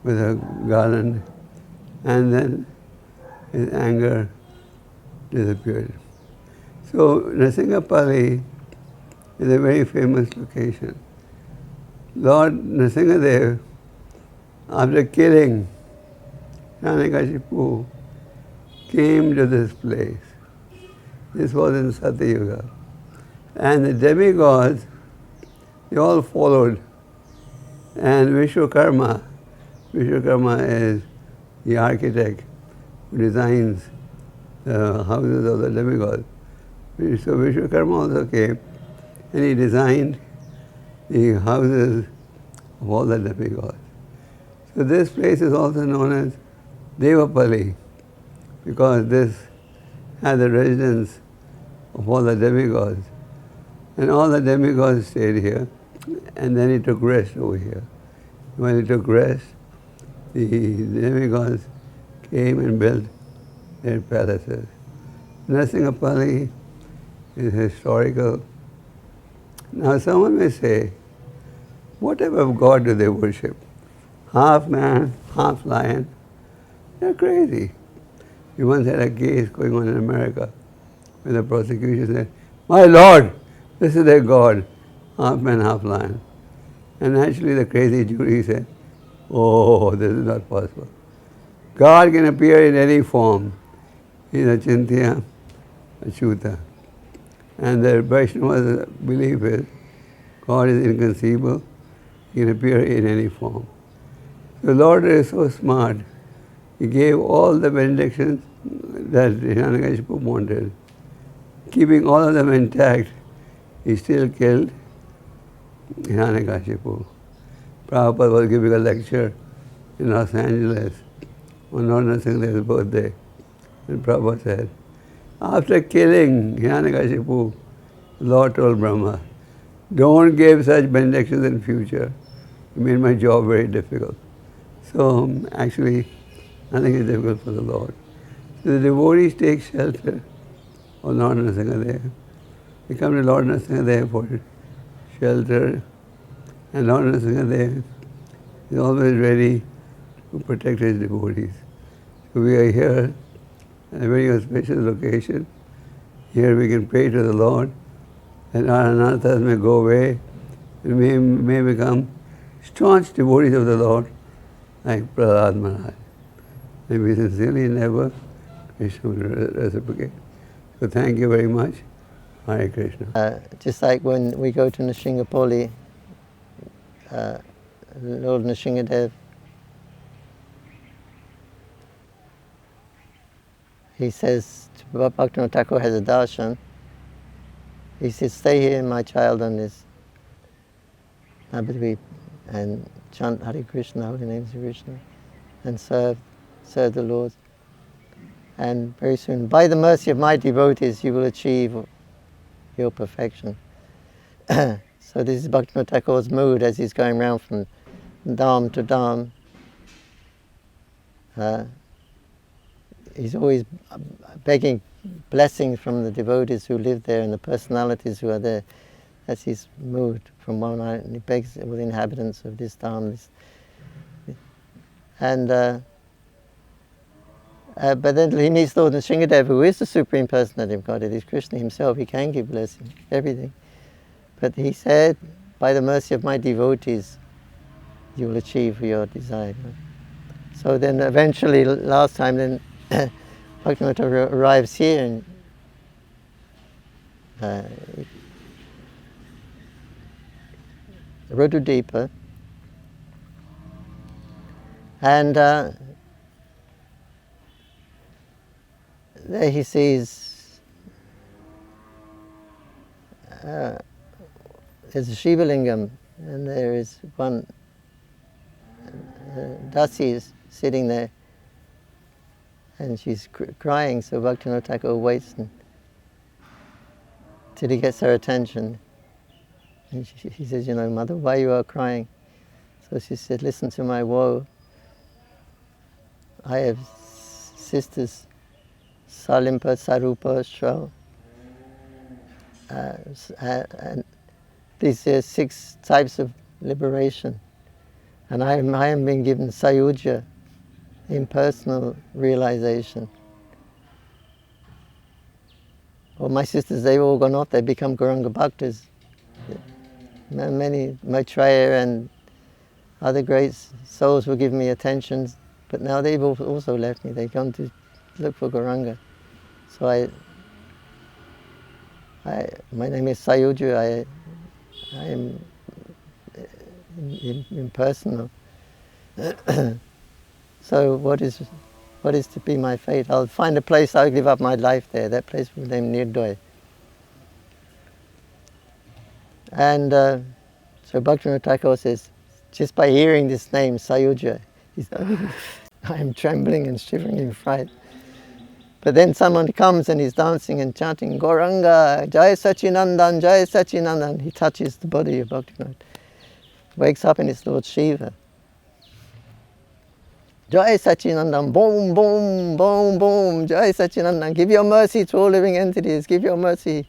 with a garland, and then his anger disappeared. So Nrsimhapalli is a very famous location. Lord Nrsimhadev, after killing Hiranyakashipu, came to this place. This was in Satyuga. And the demigods, they all followed. And Vishwakarma is the architect who designs the houses of the demigods. So Vishwakarma also came and he designed the houses of all the demigods. So this place is also known as Devapalli because this had the residence of all the demigods. And all the demigods stayed here, and then he took rest over here. When he took rest, the demigods came and built their palaces. Nrsimhapalli is historical. Now someone may say, what type of God do they worship? Half man, half lion? They're crazy. We once had a case going on in America where the prosecution said, my Lord, this is their God, half man, half lion. And actually the crazy jury said, oh, this is not possible. God can appear in any form. He's Achintya, Achyuta. And the Vaishnava's belief is God is inconceivable. He can appear in any form. The Lord is so smart. He gave all the benedictions that Hiranyakashipu wanted. Keeping all of them intact, he still killed Hiranyakashipu. Prabhupada was giving a lecture in Los Angeles on Lord Nrsimhadev's birthday. And Prabhupada said, after killing Hiranyakashipu, the Lord told Brahma, don't give such benedictions in future. It made my job very difficult. So actually, nothing is difficult for the Lord. So the devotees take shelter on Lord Nrsimhadev. They come to Lord Nrsimhadev for shelter, and Lord Nrsimhadev is always ready to protect his devotees. So we are here at a very auspicious location. Here we can pray to the Lord, and our anathas may go away, and may become staunch devotees of the Lord, like Prahlad Maharaj. And we sincerely endeavor Krishna will reciprocate. So thank you very much. Hare Krishna. Just like when we go to Nrsimhapalli, Lord Nrsimhadev, he says, Bhaktivinoda Thakur has a darshan. He says, stay here, my child, on this Navadvipa and chant Hare Krishna, holy names of Krishna, and serve the Lord. And very soon, by the mercy of my devotees, you will achieve your perfection. So this is Bhaktivinoda Thakur's mood as he's going around from Dham to Dham. He's always begging blessings from the devotees who live there and the personalities who are there. That's his mood from one night, and he begs all the inhabitants of this Dham. But then he meets Lord Nrsimhadev, who is the Supreme Personality of Godhead. He's Krishna himself. He can give blessings, everything. But he said, by the mercy of my devotees, you will achieve your desire. So then eventually, last time, then Bhaktivinoda arrives here in Rudhudeepa, and there he sees there's a Shiva Lingam, and there is one Dasi is sitting there, and she's crying, so Bhaktivinoda Thakur waits till he gets her attention. And he says, you know, Mother, why you are crying? So she said, listen to my woe. I have sisters, Salimpa, Sarupa, Shro, and these are 6 types of liberation. And I am being given Sayuja, impersonal realization. Well, my sisters, they've all gone off, they've become Gauranga Bhaktas. Many, Maitreya and other great souls will give me attention, but now they've also left me. They come to look for Gauranga. So my name is Sayuja. I am impersonal. So what is to be my fate? I'll find a place, I'll give up my life there. That place will be named Nirdoi. And so Bhaktivinoda Thakur says, just by hearing this name, Sayuja, I am trembling and shivering in fright. But then someone comes and he's dancing and chanting, Gauranga, Jai Sachinandan, Jai Sachinandan. He touches the body of Bhaktivinoda. Wakes up and it's Lord Shiva. Jai Sachinandan, boom, boom, boom, boom, Jai Sachinandan. Give your mercy to all living entities, give your mercy.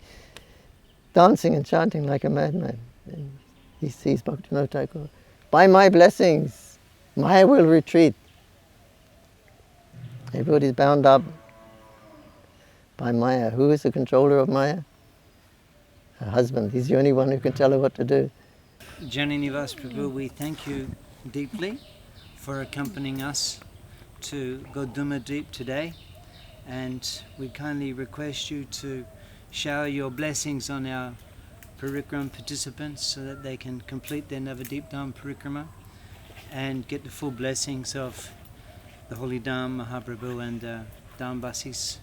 Dancing and chanting like a madman. And he sees Bhaktivinoda Thakur. By my blessings, Maya will retreat. Everybody's bound up by Maya. Who is the controller of Maya? Her husband. He's the only one who can tell her what to do. Jani Nivas Prabhu, we thank you deeply for accompanying us to Goduma Deep today, and we kindly request you to shower your blessings on our Parikrama participants so that they can complete their Navadvipa Dham Parikrama and get the full blessings of the Holy Dham Mahaprabhu and Dhambasis.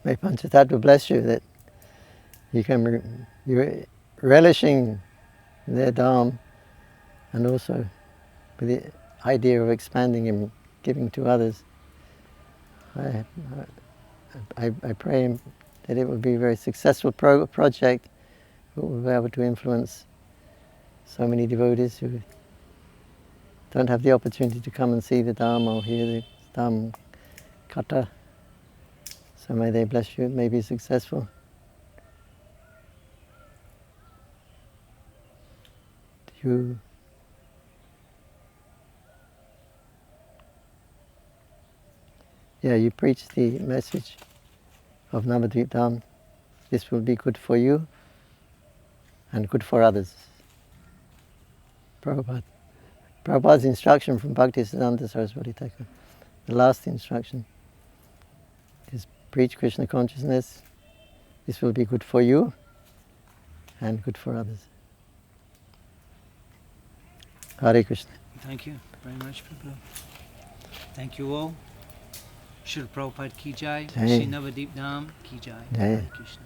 May Panchatattva bless you that you can you're relishing their Dham and also with the idea of expanding and giving to others. I pray that it will be a very successful project that will be able to influence so many devotees who don't have the opportunity to come and see the Dham or hear the Dham Katha. So may they bless you, it may be successful. You preach the message of Navadvipa Dham. This will be good for you and good for others. Prabhupada's instruction from Bhaktisiddhanta Saraswati Thakur, the last instruction, is preach Krishna consciousness. This will be good for you and good for others. Hare Krishna. Thank you very much, Prabhu. Thank you all. Srila Prabhupada Ki Jai. Shri Navadvipa Dham Ki Jai. Hare Krishna.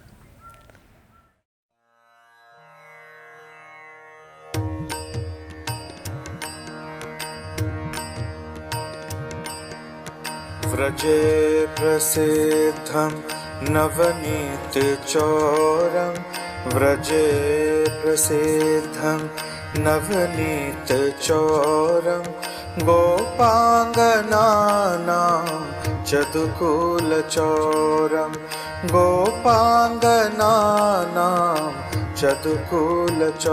व्रजे प्रसिद्धं नवनीत चौरं व्रजे प्रसिद्धं नवनीत चौरं गोपाङ्गनानां चतुकूलचौरं गोपाङ्गनानां चतुकूलचौरं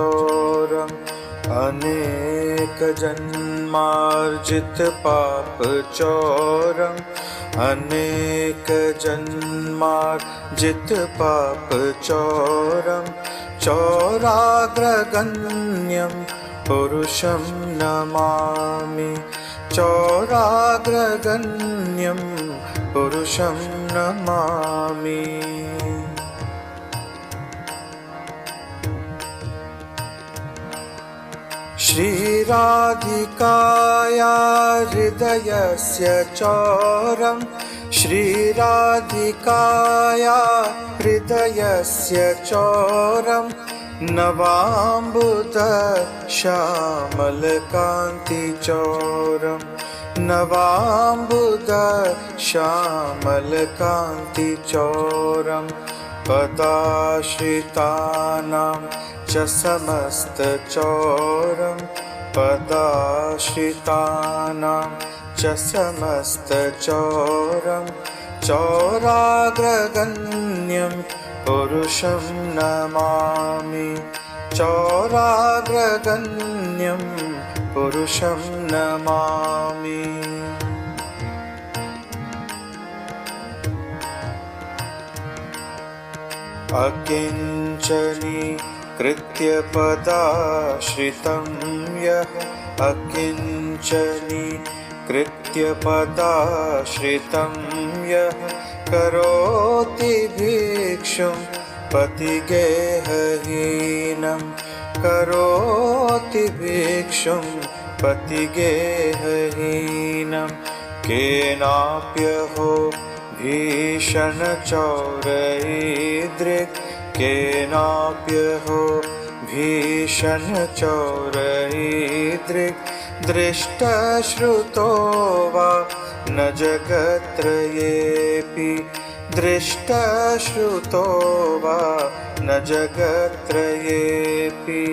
अनेक जन्मार्जित पाप चौरम अनेक जन्मार्जित पाप चौरम चौराग्रगण्यं पुरुषं नमामि चौराग्रगण्यं पुरुषं नमामि श्रीराधिकाया हृदयस्य चौरं श्रीराधिकाया हृदयस्य चौरं नवाम्बुदश्यामलकान्तिचौरं नवाम्बुदश्यामलकान्तिचौरं पदाश्रितानां च समस्तचौरं पदाश्रितानां च समस्तचौरं चौराग्रगण्यं पुरुषं नमामि चौराग्रगण्यं पुरुषं नमामि अकिञ्चनी कृत्य पदाश्रितं यः अकिञ्चनी कृत्य पदाश्रितं यः करोति भिक्षुं पतिगेहहीनं करोति भिक्षुं पतिगेहहीनं केनाप्यहो भीषणचौरैर्दृक् केनाप्यहो भीषणचौरैर्दृक् दृष्टश्रुतो वा न जगत्त्रयेऽपि दृष्टश्रुतो वा न जगत्त्रयेऽपि